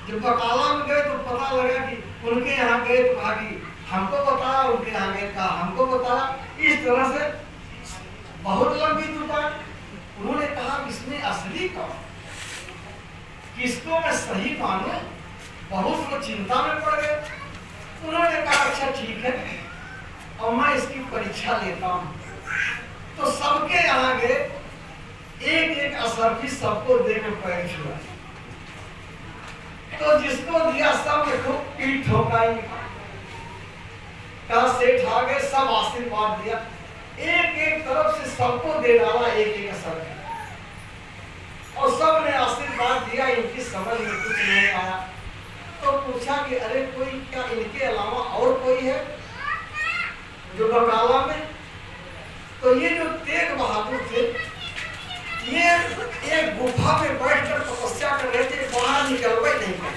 जब बकाला में गए तो पता लगा कि उनके यहाँ गए तो कहा कि हमको बताया, उनके यहाँ गए कहा हमको बताया। इस तरह से बहुत लंबी दुकान। उन्होंने कहा इसमें असली कौन, किसको मैं सही मानूं? बहुत लोग चिंता में पड़ गए। उन्होंने कहा अच्छा ठीक है, और मैं इसकी परीक्षा लेता हूँ। तो सबके यहाँ गए, एक एक असरफी सबको देकर पैर छुआ। तो जिसको दिया सब देखो पीठ ठोकाई। कहा सेठ आ गए, सब आशीर्वाद दिया, एक एक तरफ से सबको दे डाला एक एक असरफी, और सब ने आशीर्वाद दिया। इनकी समझ में कुछ नहीं आया। तो पूछा कि अरे कोई क्या इनके अलावा और कोई है जो बकाला में? तो ये जो तेग बहादुर थे, ये एक गुफा में बैठकर तपस्या कर रहे थे, बाहर निकलवे नहीं गए।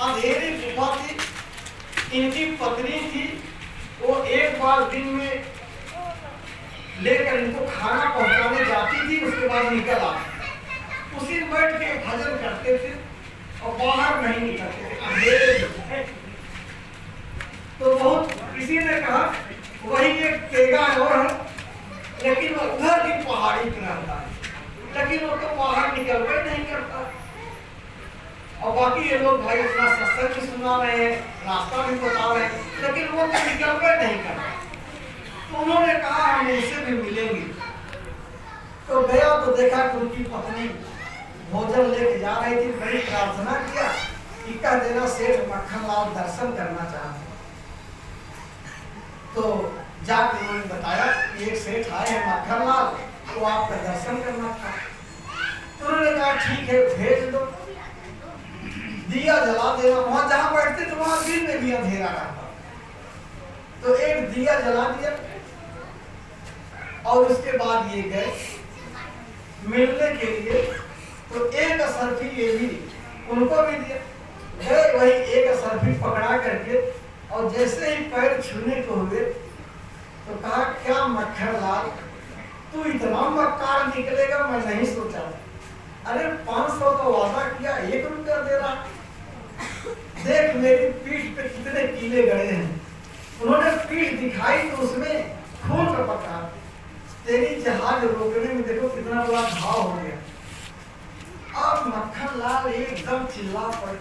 अंधेरी गुफा थी, इनकी पत्नी थी, वो एक बार दिन में लेकर इनको खाना पहुंचाने जाती थी, उसके बाद निकल आती। उसी में बैठ के भजन करते थे और बाहर नहीं निकलते थे। तो बहुत किसी ने कहा वही एक तेगा और है, लेकिन वो उधर की पहाड़ी पे रहता है, लेकिन वो तो बाहर निकलवे नहीं करता। और बाकी ये लोग भाई अपना सत्संग भी सुना रहे हैं, रास्ता भी बता रहे हैं, लेकिन वो तो निकलवे नहीं करता। तो उन्होंने कहा हम उनसे भी मिलेंगे। तो गया तो देखा कि उनकी पत्नी भोजन लेके जा रही थी। बड़ी प्रार्थना किया कि कह देना सेठ मक्खन लाल दर्शन करना चाहते। तो जाके उन्होंने बताया कि एक सेठ आए हैं मक्खन लाल, तो आपका दर्शन करना था। तो उन्होंने कहा ठीक है भेज दो। दिया जला देना, वहां जहां बैठते थे वहां दिन में भी अंधेरा रहता, तो एक दिया जला दिया और उसके बाद ये गए मिलने के लिए, तो एक असरफी ये भी उनको भी दिया, गए वही एक असरफी पकड़ा करके, और जैसे ही पैर छूने को हुए तो कहा क्या मक्खन लाल तू इतना मक्कार निकलेगा, मैं नहीं सोचा। अरे 500 का वादा किया, 1 रुपया दे रहा, देख मेरी पीठ पे कितने कीले गड़े हैं। उन्होंने पीठ दिखाई तो उसमें खून का पट्टा, तेरी जहाज रोकने में देखो कितना बड़ा घाव हो गया। अब मक्खन लाल एकदम चिल्ला पड़े,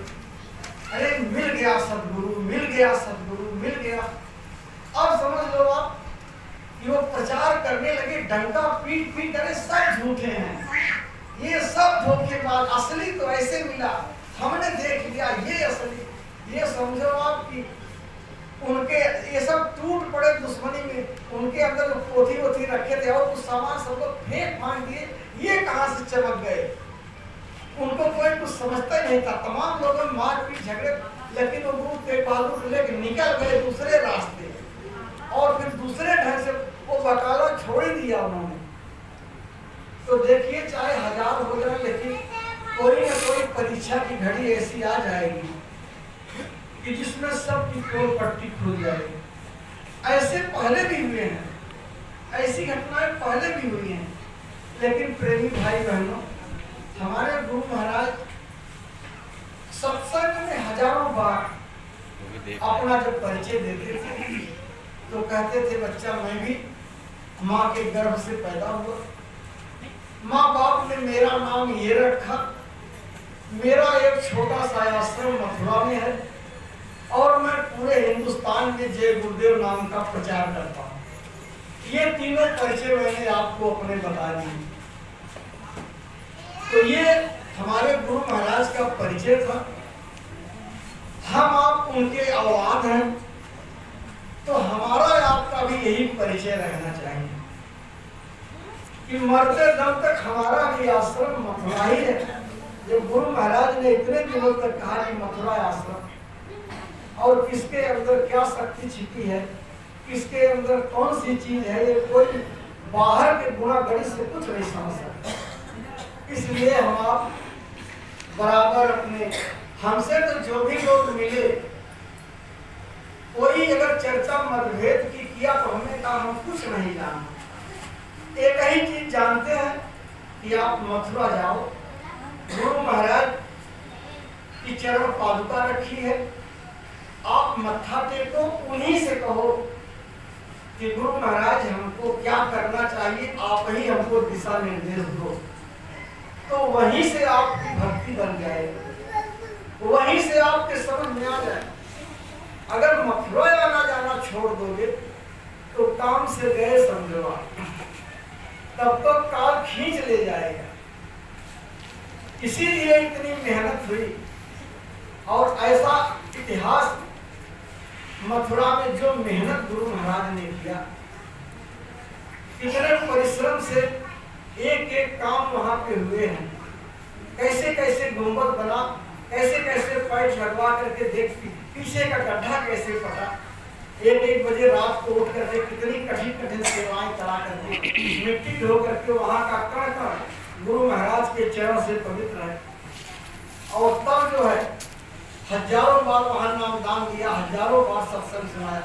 अरे मिल गया सदगुरु, मिल गया सदगुरु, मिल गया। अब समझ लो आप कि वो प्रचार करने लगे, डंका पीट पीट करे सब झूठे हैं, ये सब धोखेबाज, असली तो ऐसे मिला, हमने देख लिया ये असली। ये समझो आप कि उनके ये सब टूट पड़े दुश्मनी में, उनके अंदर पोथी वोथी रखे थे और कुछ सामान सब लोग फेंक फांक दिए, ये कहाँ से चमक गए। उनको कोई कुछ समझता नहीं था, तमाम लोगों ने मारपीट झगड़े, लेकिन वो गुरु तेग बहादुर को लेकर निकल गए दूसरे रास्ते, और फिर दूसरे ढंग से वो बकाला छोड़ ही दिया उन्होंने। तो देखिए चाहे 1000 हो जाए, लेकिन कोई ना कोई परीक्षा की घड़ी ऐसी आ जाएगी कि जिसमें सबकी कोई पट्टी खुल जाएगी। ऐसे पहले भी हुए हैं, ऐसी घटनाएं पहले भी हुई हैं, लेकिन प्रेमी भाई बहनों, हमारे गुरु महाराज सत्संग में हजारों बार अपना जब परिचय देते थे तो कहते थे बच्चा मैं भी माँ के गर्भ से पैदा हुआ, माँ बाप ने मेरा नाम ये रखा, मेरा एक छोटा सा आश्रम मथुरा में है और मैं पूरे हिंदुस्तान में जय गुरुदेव नाम का प्रचार करता हूँ। ये तीनों परिचय मैंने आपको अपने बता दिए। तो ये हमारे गुरु महाराज का परिचय था। हम आप उनके औलाद हैं, तो हमारा आपका भी यही परिचय रहना चाहिए कि मरते दम तक हमारा भी आश्रम मथुरा ही है। जब गुरु महाराज ने इतने दिनों तक कहा कि मथुरा आश्रम, और किसके अंदर क्या शक्ति छिपी है, किसके अंदर कौन सी चीज है, ये कोई बाहर के गुणा गणित से कुछ नहीं समझ सकता। इसलिए हम आप बराबर अपने, हमसे तो जो भी लोग मिले, कोई अगर चर्चा मतभेद की किया तो हमने कहा हम कुछ नहीं जानते, एक ही चीज जानते हैं कि आप मथुरा जाओ, गुरु महाराज की चरण पादुका रखी है, आप मत्था टेको, उन्हीं से कहो कि गुरु महाराज हमको क्या करना चाहिए, आप ही हमको दिशा निर्देश दो, तो वहीं से आपकी भक्ति बन जाएगी, वहीं से आपके समझ में आ जाए। अगर मथुरा आना जाना छोड़ दोगे तो काम से गए समझो, तब तो काल खींच ले जाएगा। इसीलिए इतनी मेहनत हुई, और ऐसा इतिहास मथुरा में जो मेहनत गुरु महाराज ने किया, इतने परिश्रम से एक एक काम वहां पे हुए हैं। कैसे कैसे गुंबद बना, कैसे कैसे पैर लगवा करके देखती, पीछे का गड्ढा कैसे पटा, 1-1 बजे रात को उठ करके कितनी कठिन कठिन सेवाएं करा करके मिट्टी ढो करके वहां का कण कण गुरु महाराज के चरण से पवित्र है। और तब जो है हजारों बार वहां नामदान दिया, हजारों बार सत्संग सुनाया,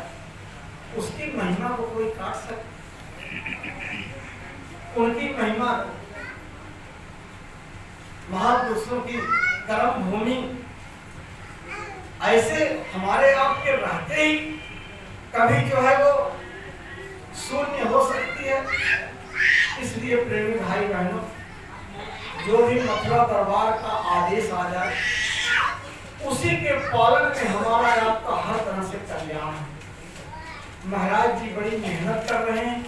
उसकी महिमा को कोई काट सकता? उनकी महिमा महापुरुषों की कर्म भूमि ऐसे हमारे आपके रहते ही कभी जो है वो शून्य हो सकती है। इसलिए प्रेमी भाई बहनों, जो भी मथुरा दरबार का आदेश आ जाए, उसी के पालन में हमारा आपका हर तरह से कल्याण है। महाराज जी बड़ी मेहनत कर रहे हैं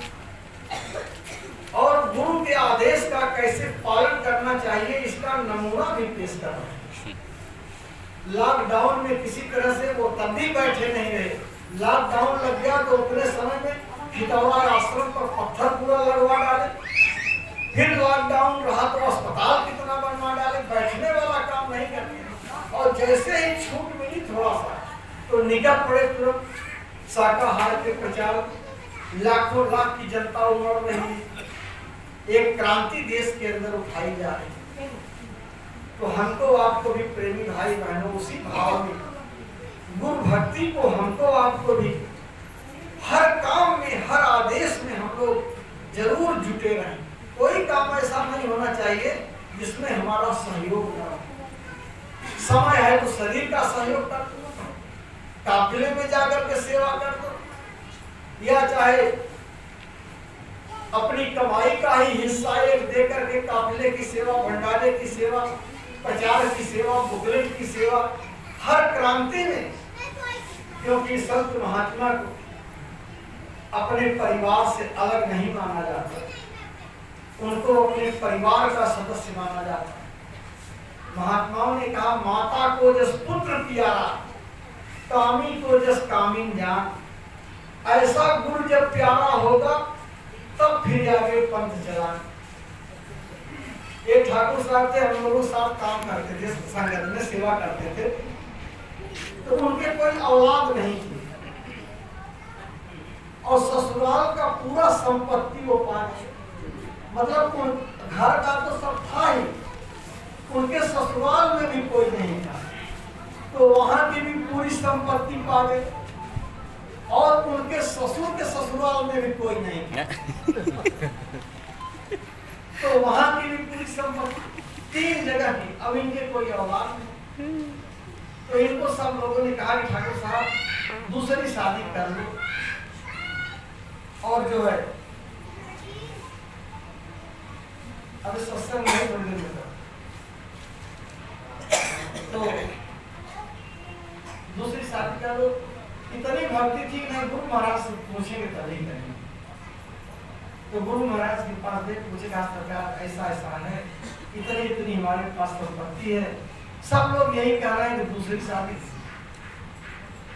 और गुरु के आदेश का कैसे पालन करना चाहिए इसका नमूना भी पेश कर रहे हैं। लॉकडाउन में किसी तरह से वो तब भी बैठे नहीं रहे। लॉकडाउन लग गया तो उतने समय में खितौरा आश्रम पर पत्थर पूरा लगवा डाले, फिर लॉकडाउन रहा तो अस्पताल कितना बनवा डाले, बैठने वाला काम नहीं करते। और और जैसे ही छूट मिली थोड़ा सा तो निकल पड़े तुरंत शाकाहार के प्रचार। लाखों लाख की जनता उमड़ रही, एक क्रांति देश के अंदर उठाई जा रही है। तो हमको आपको भी प्रेमी भाई बहनों उसी भाव में गुरु भक्ति को हमको आपको भी हर काम में हर आदेश में हम लोग जरूर जुटे रहें। कोई काम ऐसा नहीं होना चाहिए जिसमें हमारा सहयोग न हो। समय है तो शरीर का सहयोग कर दो, काफिले में जाकर के सेवा कर दो, या चाहे अपनी कमाई का ही हिस्सा एक देकर के काफिले की सेवा, भंडारे की सेवा, प्रचार की सेवा, बुकलेट की सेवा, हर क्रांति में। क्योंकि संत महात्मा को अपने परिवार से अलग नहीं माना जाता, उनको अपने परिवार का सदस्य माना जाता है। महात्माओं ने कहा माता को जस पुत्र प्यारा, कामी को जस कामिन जान। ऐसा गुरु जब प्यारा होगा तब फिर आगे पंथ चलाना। ये ठाकुर साहब थे, हम लोगों साथ काम करते थे, संगत में सेवा करते थे, तो उनके कोई औलाद नहीं थी और ससुराल का पूरा संपत्ति वो पाए, मतलब उन घर का तो सब था ही, उनके ससुराल में भी कोई नहीं था, तो वहां की भी पूरी संपत्ति पा गए और उनके ससुर के ससुराल में भी कोई नहीं था तो वहां की भी पूरी संपत्ति, 3 जगह की। अब इनके कोई औलाद नहीं, तो इनको सब लोगों ने कहा कि ठाकुर साहब दूसरी शादी कर लो और जो है अभी सत्संग नहीं थोड़ी देर में, तो दूसरी शादी कर लो। इतनी भक्ति थी नहीं, गुरु महाराज से पूछेंगे तभी करेंगे। तो गुरु महाराज के पास देख पूछेगा सरकार ऐसा ऐसा है, इतनी इतनी हमारे पास संपत्ति है, सब लोग यही कह रहे हैं कि दूसरी शादी।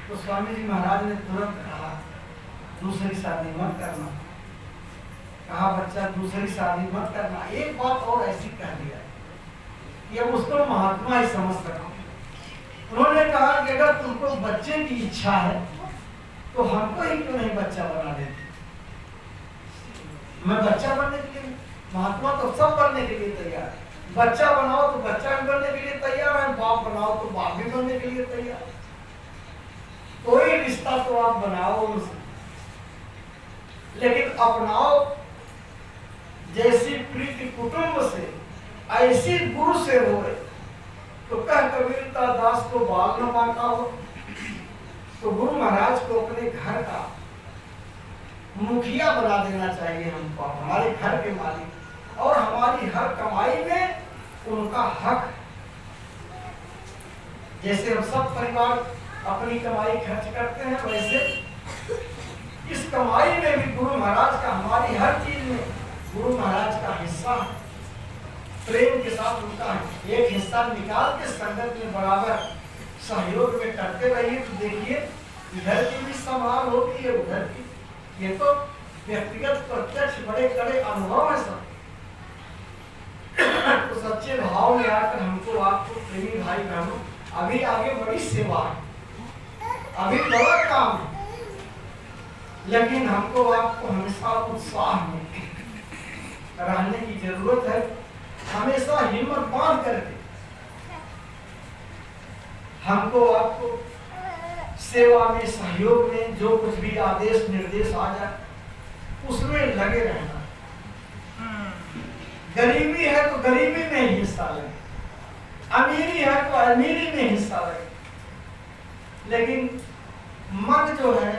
तो स्वामी जी महाराज ने तुरंत कहा दूसरी शादी मत करना। कहा बच्चा दूसरी शादी मत करना। एक बात और ऐसी कह दिया कि अब उसको महात्मा ही समझ सकते। उन्होंने कहा कि अगर तुमको बच्चे की इच्छा है तो हमको ही क्यों नहीं बच्चा बना देते। मैं बच्चा बनने के लिए, महात्मा तो सब बनने के लिए तैयार है। बच्चा बनाओ तो बच्चा भी बनने के लिए तैयार है, बाप बनाओ तो बाप भी बनने के लिए तैयार है। कोई रिश्ता तो आप बनाओ उनसे, लेकिन अपनाओ जैसी प्रीति कुटुंब से ऐसी गुरु से होए। तो कह कबीरता दास को बाल न बांका हो। तो गुरु महाराज को अपने घर का मुखिया बना देना चाहिए हमको, हमारे घर के मालिक, और हमारी हर कमाई में उनका हक। जैसे हम सब परिवार अपनी कमाई खर्च करते हैं, वैसे इस कमाई में भी गुरु महाराज का, हमारी हर चीज में गुरु महाराज का हिस्सा है। प्रेम के साथ उनका एक हिस्सा निकाल के संगत में बराबर सहयोग में करते रहिए। तो देखिए इधर की भी संभाल होती है, उधर की। ये तो व्यक्तिगत प्रत्यक्ष बड़े कड़े अनुभव है सब। तो सच्चे भाव में आकर हमको आपको प्रेमी भाई बहनों, अभी आगे बड़ी सेवा है, अभी बड़ा काम है, लेकिन हमको आपको हमेशा उत्साह में रहने की जरूरत है। हमेशा हिम्मत बांध करके हमको आपको सेवा में, सहयोग में, जो कुछ भी आदेश निर्देश आ जाए उसमें लगे रहना। गरीबी है तो गरीबी में ही हिस्सा लगे, अमीरी है तो अमीरी में हिस्सा लगे। लेकिन मन जो है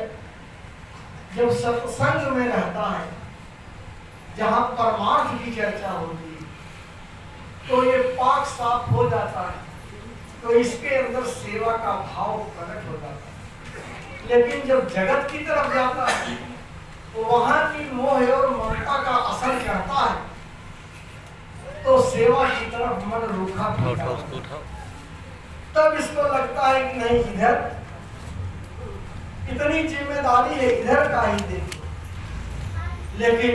जब सत्संग में रहता है, जहां परमार्थ की चर्चा होती है, तो ये पाक साफ हो जाता है, तो इसके अंदर सेवा का भाव प्रकट हो जाता है। लेकिन जब जगत की तरफ जाता है तो वहां की मोह और ममता का असर करता है, तो सेवा की तरफ मन रूखा फीका होता है। तब इसको लगता है कि नहीं, इधर इतनी जिम्मेदारी है, इधर का ही देखो। लेकिन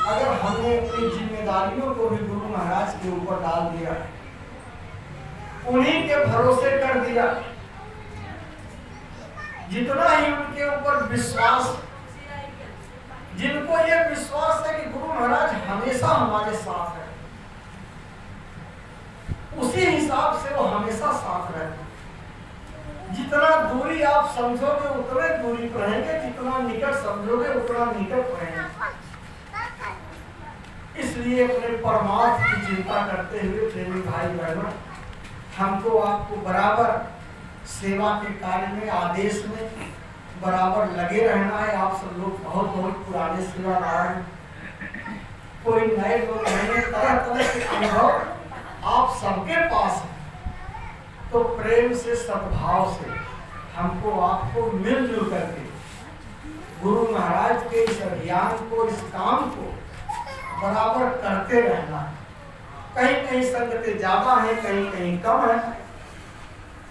अगर हमने अपनी जिम्मेदारियों को भी गुरु महाराज के ऊपर डाल दिया उन्हीं के भरोसे कर दिया। जितना ही उनके ऊपर विश्वास, जिनको ये विश्वास है कि गुरु महाराज हमेशा हमारे साथ है, उसी हिसाब से वो हमेशा साथ रहते। जितना दूरी आप समझोगे उतने दूरी पर रहेंगे, जितना निकट समझोगे उतना निकट रहेंगे। इसलिए अपने परमार्थ की चिंता करते हुए प्रेमी भाई बहनों, हमको आपको बराबर सेवा के कार्य में, आदेश में बराबर लगे रहना है। आप सब लोग बहुत बहुत पुराने सेवादार हैं, कोई नए लोग नहीं है, तरह तरह के अनुभव आप सबके पास है। तो प्रेम से, सद्भाव से हमको आपको मिलजुल करके गुरु महाराज के इस अभियान को, इस काम को बराबर करते रहना है। कहीं कहीं संगतें ज्यादा है, कहीं कहीं कम है,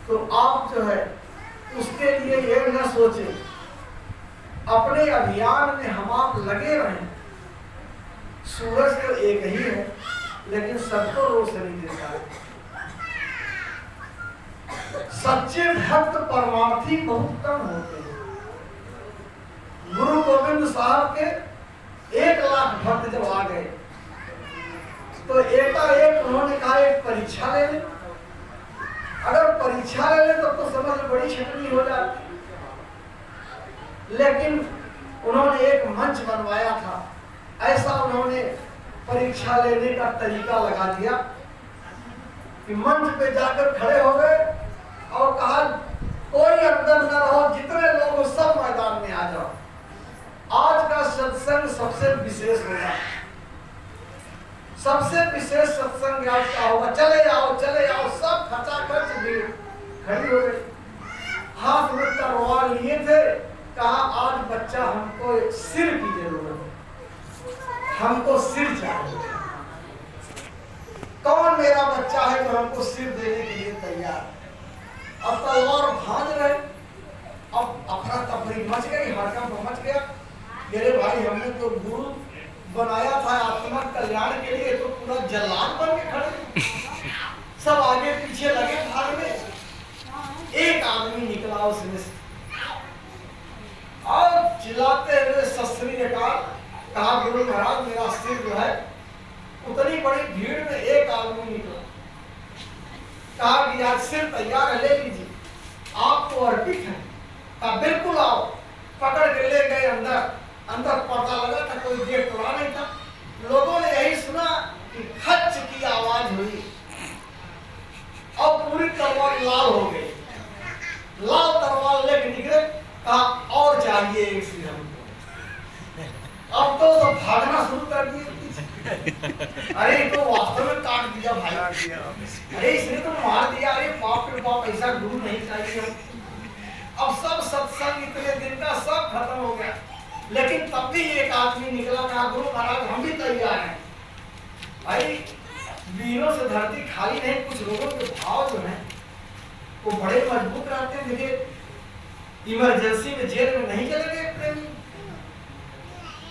तो आप जो है उसके लिए ये न सोचे, अपने अभियान में हम आप लगे रहें। सूरज तो एक ही है, लेकिन सबको रोशनी देता है। सच्चे भक्त परमार्थी बहुत कम होते हैं। गुरु गोविंद साहब के 1 लाख भक्त जब आ गए तो एकाएक उन्होंने कहा एक परीक्षा ले ले। अगर परीक्षा ले ले तो समझ बड़ी छटनी हो जाती, लेकिन उन्होंने एक मंच बनवाया था। ऐसा उन्होंने परीक्षा लेने का तरीका लगा दिया कि मंच पे जाकर खड़े हो गए और कहा कोई अंदर न रहो, जितने लोग सब मैदान में आ जाओ। आज का सत्संग सबसे विशेष होगा, सबसे विशेष सत्संग आज का होगा। चले आओ, चले आओ, सब खचाखच भीड़ खड़ी हो गई। हाथ में तलवार लिए थे, कहा आज बच्चा हमको एक सिर की जरूरत है, हमको सिर चाहिए। कौन मेरा बच्चा है जो हमको सिर देने के लिए तैयार? अब तलवार भांज रहे, अब अफरा तफरी मच गई, हड़कंप मच गया। मेरे भाई हमने तो गुरु बनाया था आत्मा कल्याण के लिए, तो पूरा जल्लाद बन के खड़े, सब आगे पीछे लगे भागने। एक आदमी निकला उसमें से और चिल्लाते हुए सस्त्री ने कहा गुरु महाराज मेरा सिर जो है। उतनी बड़ी भीड़ में एक आदमी निकला, कहा कि आज सिर तैयार है, ले लीजिए, आपको अर्पित है। कहा बिल्कुल आओ। पकड़ के ले गए अंदर। अंदर पर्दा लगा था, कोई देख तो रहा नहीं था। लोगों ने यही सुना कि खच की आवाज हुई और पूरी तलवार लाल हो गई। लाल तलवार लेके निकले, कहा और चाहिए एक सिर हमको। अब तो सब भागना शुरू कर दिए। अरे तो वास्तव में काट दिया भाई, अरे इसने तो मार दिया, अरे बाप रे बाप, ऐसा गुरु नहीं चाहिए। अब सब सत्संग इतने दिन का सब खत्म हो गया, लेकिन तब भी एक आदमी निकला, कहा गुरु महाराज हम भी तैयार हैं। भाई वीरों से धरती खाली नहीं। कुछ लोगों के भाव जो हैं वो बड़े मजबूत रहते हैं। देखिए इमरजेंसी में जेल में नहीं चले गए प्रेमी,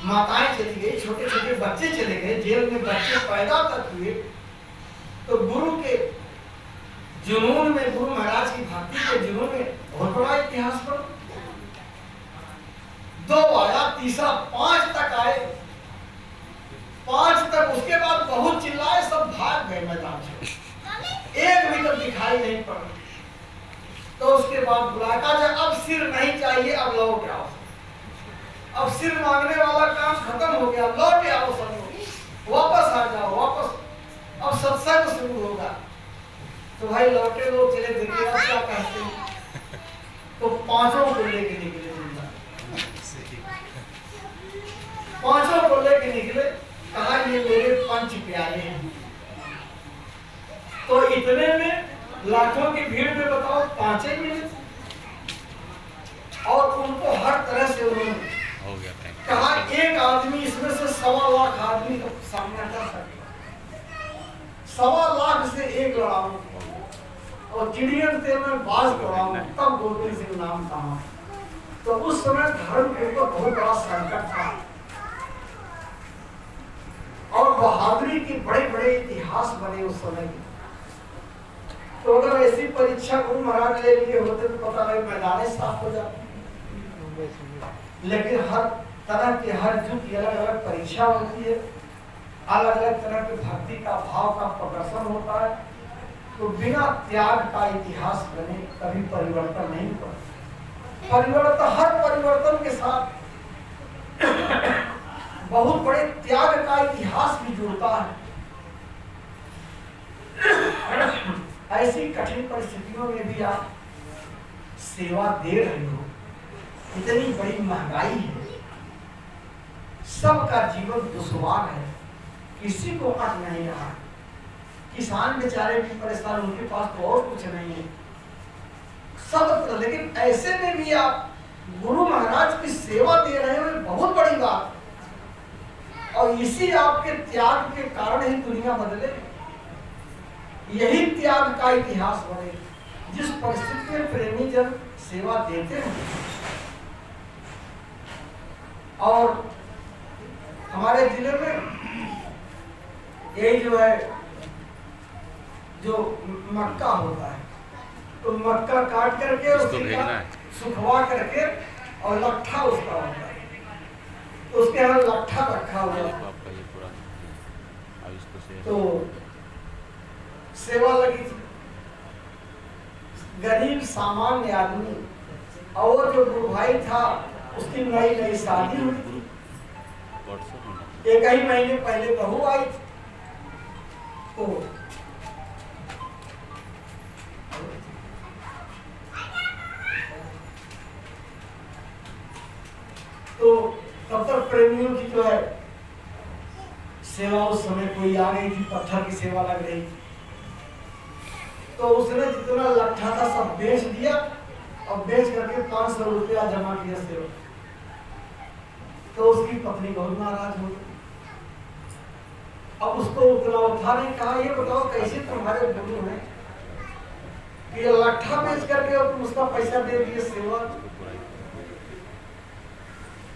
माताएं चली गई, छोटे छोटे बच्चे चले गए, जेल में बच्चे पैदा तक हुए। तो गुरु के जुनून में, गुरु महाराज की भक्ति के जुनून में बहुत बड़ा इतिहास पर 2 आया, तीसरा 5 तक आए, 5 तक। उसके बाद बहुत चिल्लाए, सब भाग गए मैदान से, एक भी तक दिखाई नहीं पड़ा। तो उसके बाद बुलाया, कहा अब सिर नहीं चाहिए, अब लौट आओ। अब सिर मांगने वाला काम खत्म हो गया, लौट आओ सब लोग, वापस आ जाओ, वापस। अब सत्संग शुरू होगा। तो भाई लौटे लोग चले, देखिए आप क्या कहते हैं। तो 5 को लेके निकले, 5 को लेके निकले। कहा ये मेरे पंच प्यारे हैं। तो इतने में लाखों की भीड़ में बताओ 5 ही मिले, और उनको हर तरह से उन्होंने कहा एक आदमी इसमें से 1.25 लाख आदमी का सामना कर सकता, 1.25 लाख से एक लड़ाऊं और चिड़ियन से मैं बाज लड़ाऊं, तब गोविंद सिंह नाम कहा। तो उस समय धर्म के ऊपर बहुत बड़ा संकट था और बहादुरी के बड़े बड़े इतिहास बने उस समय के। तो अगर ऐसी परीक्षा गुरु महाराज ले लिए होते तो पता नहीं मैदान साफ हो जाते। लेकिन हर तरह के हर युग की अलग अलग परीक्षा होती है, अलग अलग तरह के भक्ति का भाव का प्रदर्शन होता है। तो बिना त्याग का इतिहास बने कभी परिवर्तन नहीं होता। परिवर्तन, हर परिवर्तन के साथ बहुत बड़े त्याग का इतिहास भी जुड़ता है। ऐसी कठिन परिस्थितियों में भी आप सेवा दे रहे हो, इतनी बड़ी महंगाई है, सबका जीवन दुश्वार है, किसी को अट नहीं रहा। किसान बेचारे भी परेशान, उनके पास तो और कुछ नहीं है सब। लेकिन ऐसे में भी आप गुरु महाराज की सेवा दे रहे हो, बहुत बड़ी बात। और इसी आपके त्याग के कारण ही दुनिया बदले, यही त्याग का इतिहास बने। जिस परिस्थिति में प्रेमी जन सेवा देते हैं, और हमारे जिले में यही जो है, जो मक्का होता है, तो मक्का काट करके उसका सुखवा करके और लट्ठा उसका होता है, तो उसके यहाँ लट्ठा रखा हुआ है। तो सेवा लगी थी, गरीब सामान्य आदमी, और वो जो गुरु भाई था उसकी नई नई शादी हुई थी, एक ही महीने पहले बहू आई थी। तो तब तक प्रेमियों की जो है सेवा, उस समय कोई आ गई थी, पत्थर की सेवा लग रही थी। तो उसने जितना लट्ठा था सब बेच दिया, और बेच करके 500 रुपया जमा किया सेवा। तो उसकी पत्नी बहुत नाराज हो गई। अब उसको उतना उठा नहीं, कहा ये बताओ कैसे तुम्हारे गुरु हैं कि लट्ठा बेच करके तुम उसका पैसा दे दिए सेवा।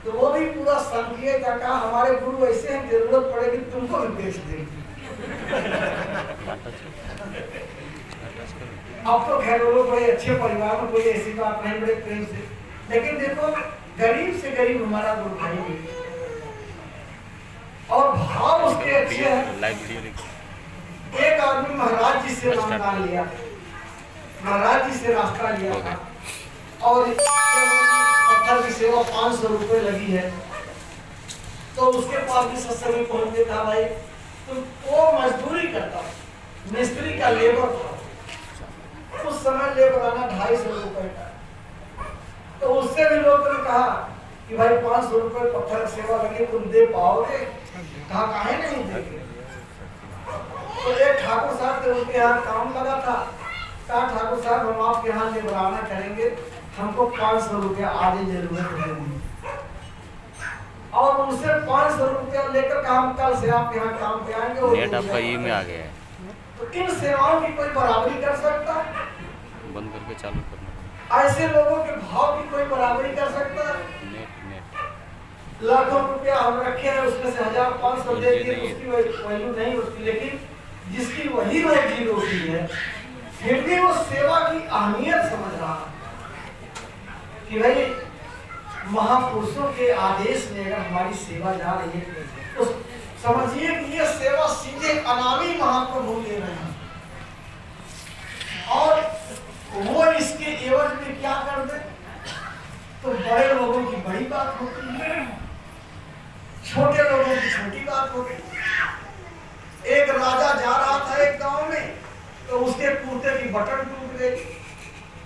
तो वो भी पूरा संकेत था, कहा हमारे गुरु ऐसे हैं, जरूरत पड़ेगी तुमको भी बेच देंगे। अब तो खैर वो लोग बड़े अच्छे परिवार में, कोई ऐसी बात नहीं, बड़े प्रेम से। लेकिन देखो, गरीब से गरीब हमारा गुरु भाई भी, और भाव उसके अच्छे हैं। एक आदमी महाराज जी से नाम लिया, महाराज जी से रास्ता लिया था, और पत्थर की सेवा 500 रुपए लगी है। तो उसके पास भी सत्संग में पहुंच के कहा, भाई तुम वो मजदूरी करता, मिस्त्री का लेबर था, उस समय लेबर आना 250 रुपए का। तो उससे भी लोगों ने कहा कि भाई 500 रुपए पत्थर की सेवा लगी, तुम दे पाओगे? कहा काहे नहीं देंगे। तो एक ठाकुर साहब थे, उनके यहाँ काम लगा था, कहा ठाकुर साहब हम आपके यहाँ लेबराना करेंगे, हमको 500 रुपया आधी जरूरत है। और उनसे 500 रुपया लेकर हम कल से आपके यहाँ काम पे आएंगे। नेट आपका ये में आ गया है। तो इन सेवाओं की कोई बराबरी कर सकता है? बंद करके चालू करना। ऐसे लोगों के भाव की कोई बराबरी कर सकता है? लाखों रुपया हम रखे हैं, उसमें से 1000-500 दे दिए, उसकी वैल्यू नहीं होती। लेकिन जिसकी वही रोजी रोटी है, फिर भी वो सेवा की अहमियत समझ रहा है कि भाई महापुरुषों के आदेश में अगर हमारी सेवा जा रही है, तो समझिए कि ये सेवा सीधे अनामी महाप्रभु ले रहे हैं, और वो इसके एवज में क्या कर दे, तो बड़े लोगों की बड़ी बात होती है, छोटे लोगों की छोटी बात होती है। एक राजा जा रहा था एक गांव में, तो उसके कुर्ते की बटन टूट गई।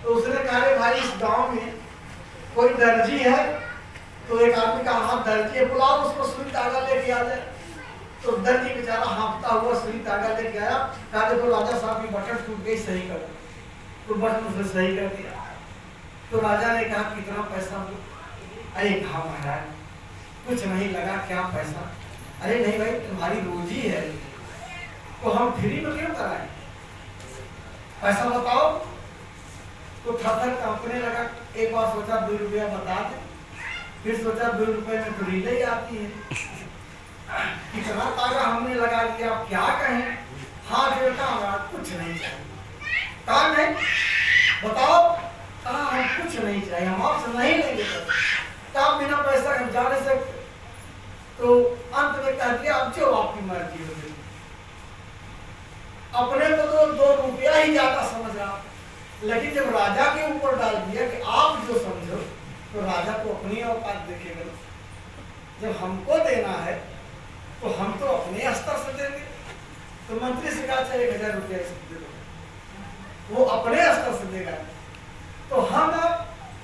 तो उसने कहा, भाई इस गांव में कोई दर्जी है? तो एक आदमी का हाथ दर्जी है, बुलाओ उसको, सुई धागा लेके आ जाए। तो दर्जी बेचारा हाँफता हुआ सुई धागा लेके आया, कहा देखो राजा साहब की बटन टूट गई, सही कर दो। तो बटन उसने सही कर दिया। तो राजा ने कहा कितना पैसा हो? अरे कहा महाराज कुछ नहीं लगा, क्या पैसा? अरे नहीं भाई तुम्हारी रोजी है, तो हम फ्री में क्यों कराएं, पैसा बताओ। तो थर कांपने लगा। एक बार सोचा 2 रुपया बता दे, फिर सोचा 2 रुपये में तो रीले ही आती है, कितना तागा हमने लगा दिया, आप क्या कहें। हाँ बेटा हमारा कुछ नहीं चाहिए, कहा नहीं, बताओ। कहा हम कुछ नहीं चाहिए, हम आपसे नहीं लेंगे। कहा बिना पैसा हम जा नहीं सकते। तो अंत में कह दिया अब जो आपकी मर्जी होगी। अपने को तो 2 रुपया ही ज्यादा समझ रहा, लेकिन जब राजा के ऊपर डाल दिया कि आप जो समझो, तो राजा को अपनी औकात देखेगा। जब हमको देना है तो हम तो अपने स्तर से देंगे। तो मंत्री से कहा 1000 रुपया दे दो, वो अपने स्तर से देगा। तो हम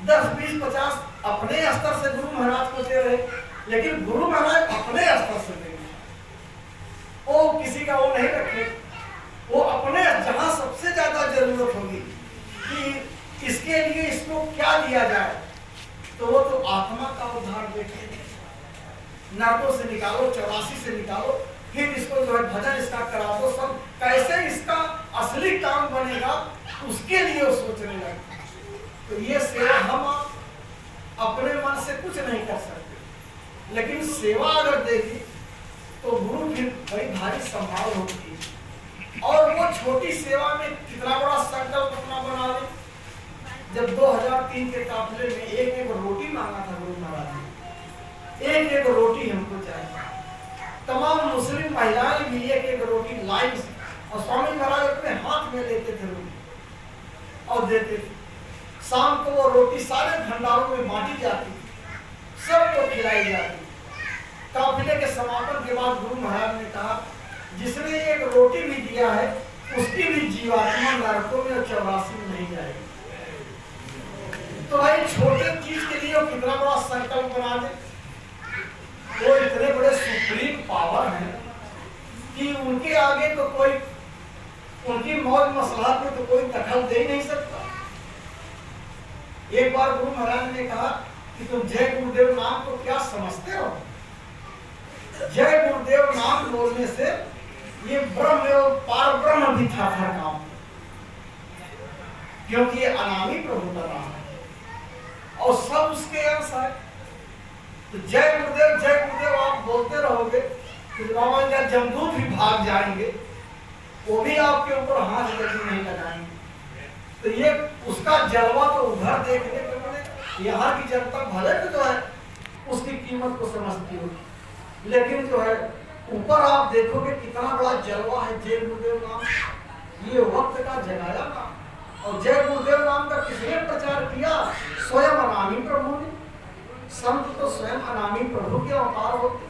10, 20, 50 अपने स्तर से गुरु महाराज को दे रहे, लेकिन गुरु महाराज अपने स्तर से देंगे। वो किसी का वो नहीं रखे, वो अपने जहां सबसे ज्यादा जरूरत होगी कि इसके लिए इसको क्या दिया जाए, तो वो तो आत्मा का उद्धार देखेंगे। नरकों से निकालो, 84 से निकालो, फिर इसको जो है भजन इसका करा दो, सब कैसे इसका असली काम बनेगा उसके लिए वो सोचने लगे। तो ये सेवा हम अपने मन से कुछ नहीं कर सकते, लेकिन सेवा अगर देगी तो गुरु फिर बड़ी भारी संभाल होती है। और वो छोटी सेवा में कितना बड़ा संकल्प अपना बना ले। जब 2003 के काफिले में एक रोटी मांगा था गुरु महाराज ने, एक रोटी हमको चाहिए। तमाम मुस्लिम महिलाएं भी एक रोटी लाइन से, और स्वामी महाराज अपने हाथ में लेते थे रोटी और देते थे। शाम को वो रोटी सारे भंडारों में बांटी जाती थी, सबको खिलाई जाती। काफिले के समापन के बाद गुरु महाराज ने कहा जिसने एक रोटी भी दिया है उसकी भी जीवात्मा नरकों में 84 में नहीं जाएगी। तो भाई छोटे चीज के लिए कितना बड़ा संकल्प बना दे। वो इतने बड़े सुप्रीम पावर हैं कि उनके आगे तो कोई, उनकी मौज मसलाहत में तो कोई दखल दे ही नहीं सकता। एक बार गुरु महाराज ने कहा कि तुम जय गुरुदेव नाम को क्या समझते हो? जय गुरुदेव नाम बोलने से ये ब्रह्म एवं पार ब्रह्म भी था हर काम, क्योंकि ये अनामी प्रभु का नाम है और सब उसके अंश है। तो जय गुरुदेव आप बोलते रहोगे तो बाबा का जमदूत भी भाग जाएंगे, वो भी आपके ऊपर हाथ गति नहीं लगाएंगे। तो ये उसका जलवा तो उधर देखने के मैंने यहाँ की जनता भले तो जो है उसकी कीमत को समझती होगी, लेकिन जो है ऊपर आप देखोगे कितना बड़ा जलवा है जय गुरुदेव नाम। ये वक्त का जगाया नाम, और जय गुरुदेव नाम का किसने प्रचार किया? स्वयं अनामी प्रभु ने। संत तो स्वयं अनामी प्रभु के अवतार होते,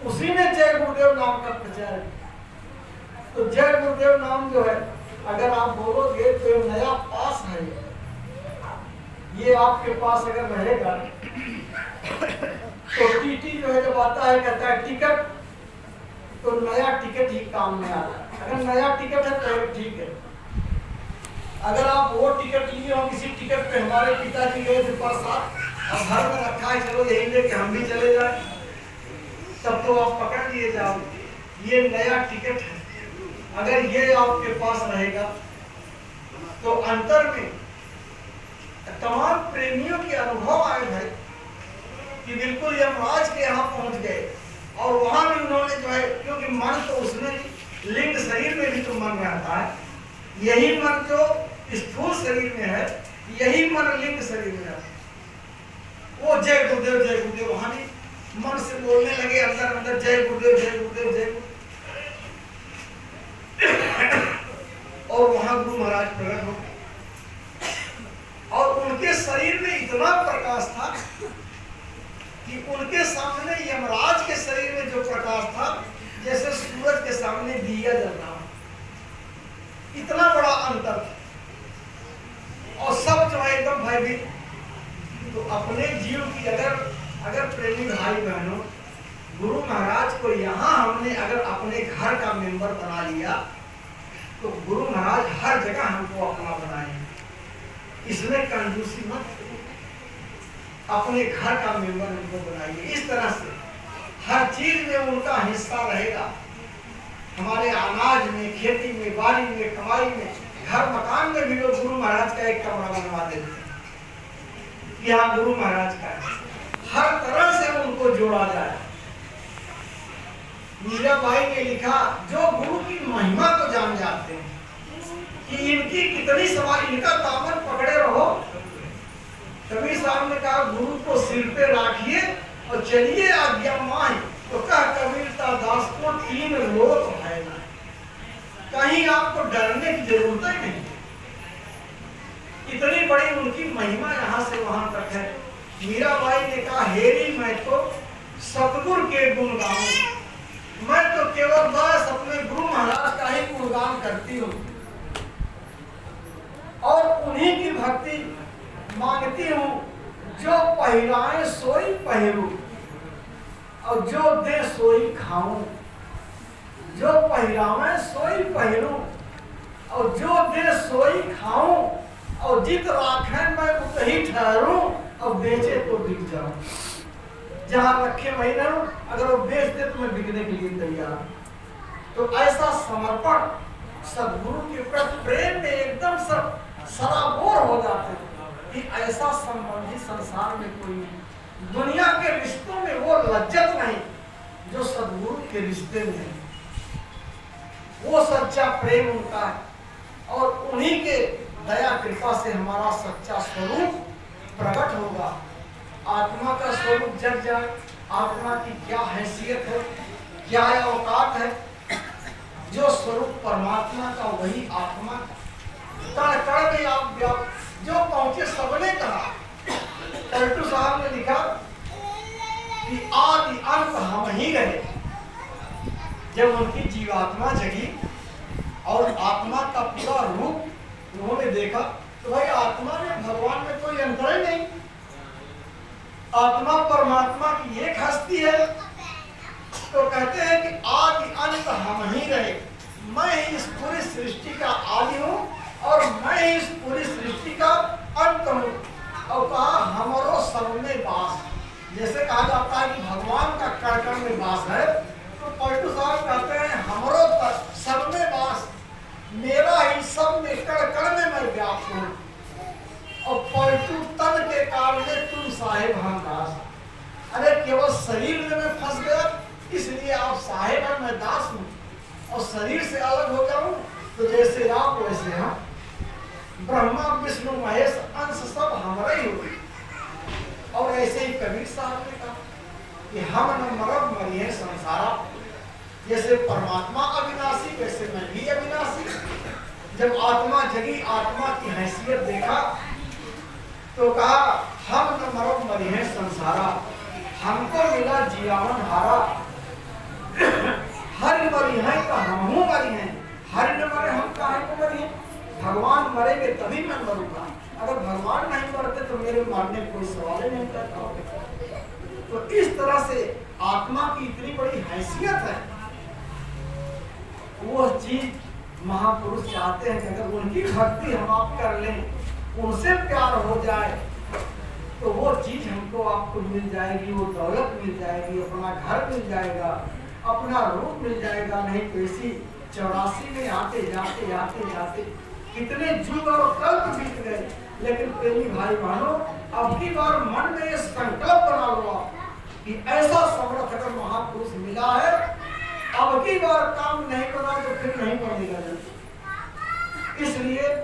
उसी ने जय गुरुदेव नाम का प्रचार किया। तो जय गुरुदेव नाम जो है अगर आप बोलोगे तो नया पास है, ये आपके पास अगर रहेगा तो टीटी जो है जब आता है कहता है टिकट, तो नया टिकट ही काम में आता है। अगर नया टिकट है तो ठीक है। अगर आप वो टिकट लिए हो, किसी टिकट पे हमारे पिताजी गए थे बरसात और घर में रखा है, चलो यही लेके हम भी चले जाए, तब तो आप पकड़ लिए जाओगे। ये नया टिकट है, अगर ये आपके पास रहेगा तो अंतर में तमाम प्रेमियों के अनुभव आए हैं कि बिल्कुल यमराज के यहाँ पहुंच गए, और वहां भी उन्होंने जो है, क्योंकि मन तो उसमें लिंग शरीर में भी तो मन रहता है, यही मन जो स्थूल शरीर में है यही मन लिंग शरीर में है। वो जय गुरुदेव वहां भी मन से बोलने लगे अंदर अंदर जय गुरुदेव जय गुरुदेव जय गुरुदेव। और वहां गुरु महाराज प्रकट हो गए, और उनके शरीर में इतना प्रकाश था कि उनके सामने यमराज के शरीर में जो प्रकाश था जैसे सूरज के सामने दिया जल रहा है, इतना बड़ा अंतर था। और सब जो है एकदम भयभीत। तो अपने जीव की अगर प्रेमी भाई बहनों, गुरु महाराज को यहाँ हमने अगर अपने घर का मेंबर बना लिया तो गुरु महाराज हर जगह हमको अपना बनाएंगे। इसमें कंजूसी मत, अपने घर का मेंबर उनको बनाइए। इस तरह से हर चीज में उनका हिस्सा रहेगा। हमारे अनाज में, खेती में, बाड़ी में, कमाई में, घर मकान में भी लोग गुरु महाराज का एक कमरा बनवा देते हैं, यहाँ गुरु महाराज का है। हर तरह से उनको जोड़ा जाए। मीराबाई ने लिखा, जो गुरु की महिमा को जान जाते हैं कि इनकी इतनी सवाल इनका दामन पकड़े रहो। कबीर साहब ने कहा गुरु को सिर पे राखिए और चलिए आज्ञा माए। तो कहा कबीरता दास को तीन लोक है ना, कहीं आपको डरने की जरूरत ही नहीं। इतनी बड़ी उनकी महिमा यहाँ से वहां तक है। मीराबाई ने कहा हेरी मैं तो सतगुरु के गुण गाऊं, मैं तो केवल बस अपने गुरु महाराज का ही गुणगान करती हूँ और उन्हीं की भक्ति मांगती हूँ। जो पहिराए सोई पहरू और जो दे सोई खाऊं, जो पहिरावे सोई पहरू और जो दे सोई खाऊं और जित राखे मैं उतही ठहरूं और बेचे तो बिक जाऊं। जहां रखे वही न रहूं, अगर वो बेच दे तो मैं बिकने के लिए तैयार। तो ऐसा समर्पण सदगुरु के प्रति प्रेम में एकदम सब सराबोर हो जाते हैं कि ऐसा संबंधी संसार में कोई नहीं। दुनिया के रिश्तों में वो लज्जत नहीं जो सदगुरु के रिश्ते में है। वो सच्चा प्रेम उनका है और उन्हीं के दया कृपा से हमारा सच्चा स्वरूप प्रकट होगा। आत्मा का स्वरूप जग जाए, आत्मा की क्या हैसियत है, क्या औकात है। जो स्वरूप परमात्मा का वही आत्मा कण कण में आप जो पहुंचे सबने कहा। पलटू साहब ने लिखा कि आदि अंत हम ही रहे। जब उनकी जीवात्मा जगी और आत्मा का पूरा रूप उन्होंने देखा तो भाई आत्मा में भगवान में कोई अंतर ही नहीं। आत्मा परमात्मा की एक हस्ती है। तो कहते हैं कि आदि अंत हम ही रहे। मैं ही इस पूरी सृष्टि का आदि हूँ और मैं ही इस पूरी सृष्टि का अंत हूँ। और कहा हमारो सब में वास। जैसे कहा जाता है कि भगवान का कण कण में वास है, तो पलटू साहब कहते हैं हमारो सब में वास, मेरा ही सब में कण कण में मैं व्याप्त हूँ। और पलटू तन के कारण तुम साहेब हम दास। अरे केवल शरीर में मैं फंस गया इसलिए आप साहेब और मैं दास हूँ। और शरीर से अलग हो जाऊं तो जैसे आप वैसे हम। ब्रह्मा विष्णु महेश अंश सब हमारा ही हो। और ऐसे ही कबीर साहब ने कहा कि हम न मरब मरिए संसारा। जैसे परमात्मा अविनाशी वैसे मैं भी अविनाशी। जब आत्मा जगी, आत्मा की हैसियत देखा तो कहा हम न मरब मरिए संसारा, हमको मिला जीवन हारा। हरि मरी है तो हम हूँ मरी हैं, हरि न मरे हम काहे को मरी हैं। भगवान मरेंगे तभी मैं मरूंगा, अगर भगवान नहीं मरते तो मेरे मरने कोई सवाल ही नहीं करता। तो इस तरह से आत्मा की इतनी बड़ी हैसियत है। वो चीज महापुरुष चाहते हैं कि अगर उनकी भक्ति हम आप कर लें, उनसे प्यार हो जाए तो वो चीज हमको आपको मिल जाएगी। वो दौलत मिल जाएगी, अपना घर मिल जाएगा, अपना रूप मिल जाएगा। नहीं तो इसी 84 में आते जाते आते जाते कितने युग और कल्प बीत गए। लेकिन प्रेमी भाई बहनों, अब की बार मन में ये संकल्प बना लो कि ऐसा समर्थ अगर महापुरुष मिला है, अब की बार काम नहीं बना तो फिर नहीं बनेगा। इसलिए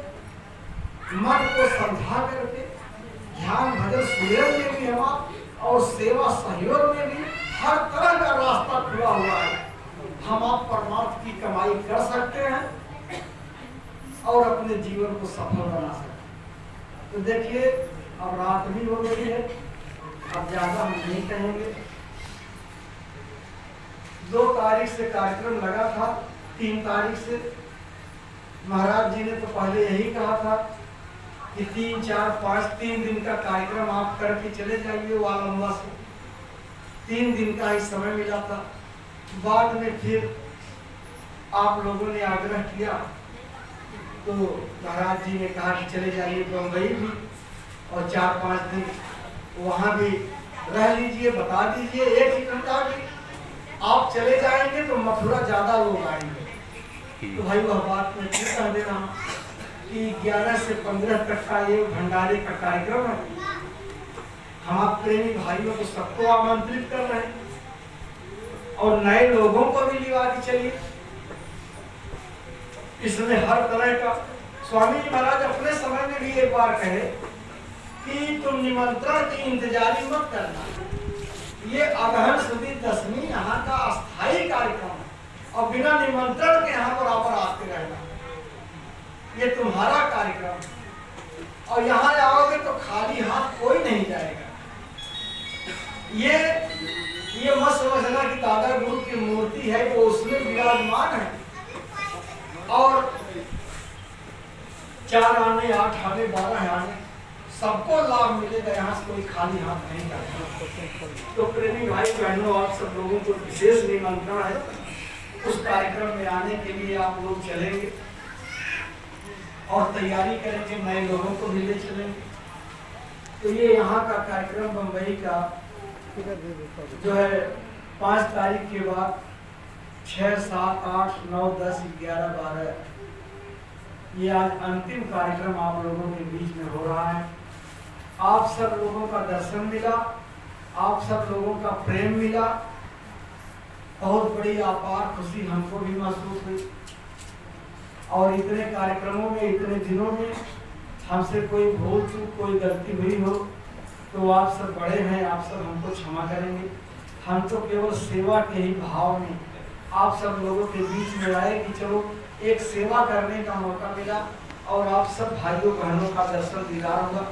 मन को समझा करके ध्यान भजन सुमिरन में भी हम और सेवा सहयोग में भी हर तरह का रास्ता खुला हुआ है। हम आप परमार्थ की कमाई कर सकते हैं और अपने जीवन को सफल बना सकते हैं। तो देखिए अब रात भी हो गई है, अब ज्यादा हम नहीं कहेंगे। 2 तारीख से कार्यक्रम लगा था, 3 तारीख से महाराज जी ने तो पहले यही कहा था कि 3, 4, 5 3 दिन का कार्यक्रम आप करके चले जाइए वालंबा से। 3 दिन का ही समय मिला था। बाद में फिर आप लोगों ने आग्रह किया तो महाराज जी ने कहा कि चले जाइए बम्बई भी और 4-5 दिन वहाँ भी रह लीजिए। बता दीजिए एक ही घंटा भी आप चले जाएंगे तो मथुरा ज्यादा लोग आएंगे। तो भाई वह बात में फिर कह दे रहा हूँ कि 11 से 15 तक का ये भंडारे का कार्यक्रम है। हम आप प्रेमी भाइयों को सबको आमंत्रित कर रहे हैं और नए लोगों को भी लिवा के चलिए। इसमें हर तरह का स्वामी जी महाराज अपने समय में भी एक बार कहे कि तुम निमंत्रण की इंतजारी मत करना, ये अगहन सुदी दसवीं यहाँ का अस्थायी कार्यक्रम है और बिना निमंत्रण के यहाँ बराबर आते रहना, ये तुम्हारा कार्यक्रम और यहाँ आओगे तो खाली हाथ कोई नहीं जाएगा। ये मत समझना कि दादा गुरु की मूर्ति है वो उसमें विराजमान है और 4 आने 8 आने 12 आने सबको लाभ मिलेगा, यहाँ से कोई खाली हाथ नहीं जाता। तो प्रेमी भाई बहनों, आप सब लोगों को विशेष निमंत्रण है, उस कार्यक्रम में आने के लिए आप लोग चलेंगे और तैयारी करेंगे, नए लोगों को भी ले चलेंगे। तो ये यहाँ का कार्यक्रम बम्बई का जो है 5 तारीख के बाद 6, 7, 8, 9, 10, 11, 12 ये आज अंतिम कार्यक्रम आप लोगों के बीच में हो रहा है। आप सब लोगों का दर्शन मिला, आप सब लोगों का प्रेम मिला, बहुत बड़ी अपार खुशी हमको भी महसूस हुई। और इतने कार्यक्रमों में, इतने दिनों में हमसे कोई भूल चूक, कोई गलती हुई हो तो आप सब बड़े हैं, आप सब हमको क्षमा करेंगे। हम तो केवल सेवा के ही भाव में आप सब लोगों के बीच में आए कि चलो एक सेवा करने का मौका मिला और आप सब भाइयों बहनों का दर्शन दीदार होगा।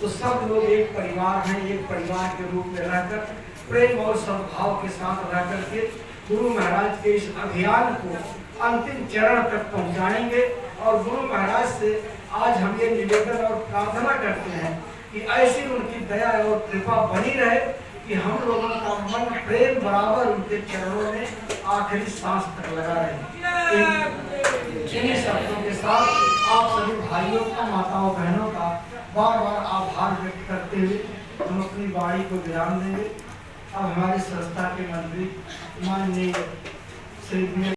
तो सब लोग एक परिवार हैं, एक परिवार के रूप में रहकर प्रेम और सद्भाव के साथ रह करके गुरु महाराज के इस अभियान को अंतिम चरण तक पहुंचाएंगे। और गुरु महाराज से आज हम ये निवेदन और प्रार्थना करते हैं कि ऐसी उनकी दया और कृपा बनी रहे कि हम लोगों का मन प्रेम बराबर उनके चरणों में आखिरी सांस तक लगा रहे। इन्हीं शब्दों के साथ आप सभी भाइयों का, माताओं बहनों का बार बार आभार व्यक्त करते हुए हम अपनी वाणी को विराम देंगे। अब हमारे संस्था के मंत्री माननीय श्री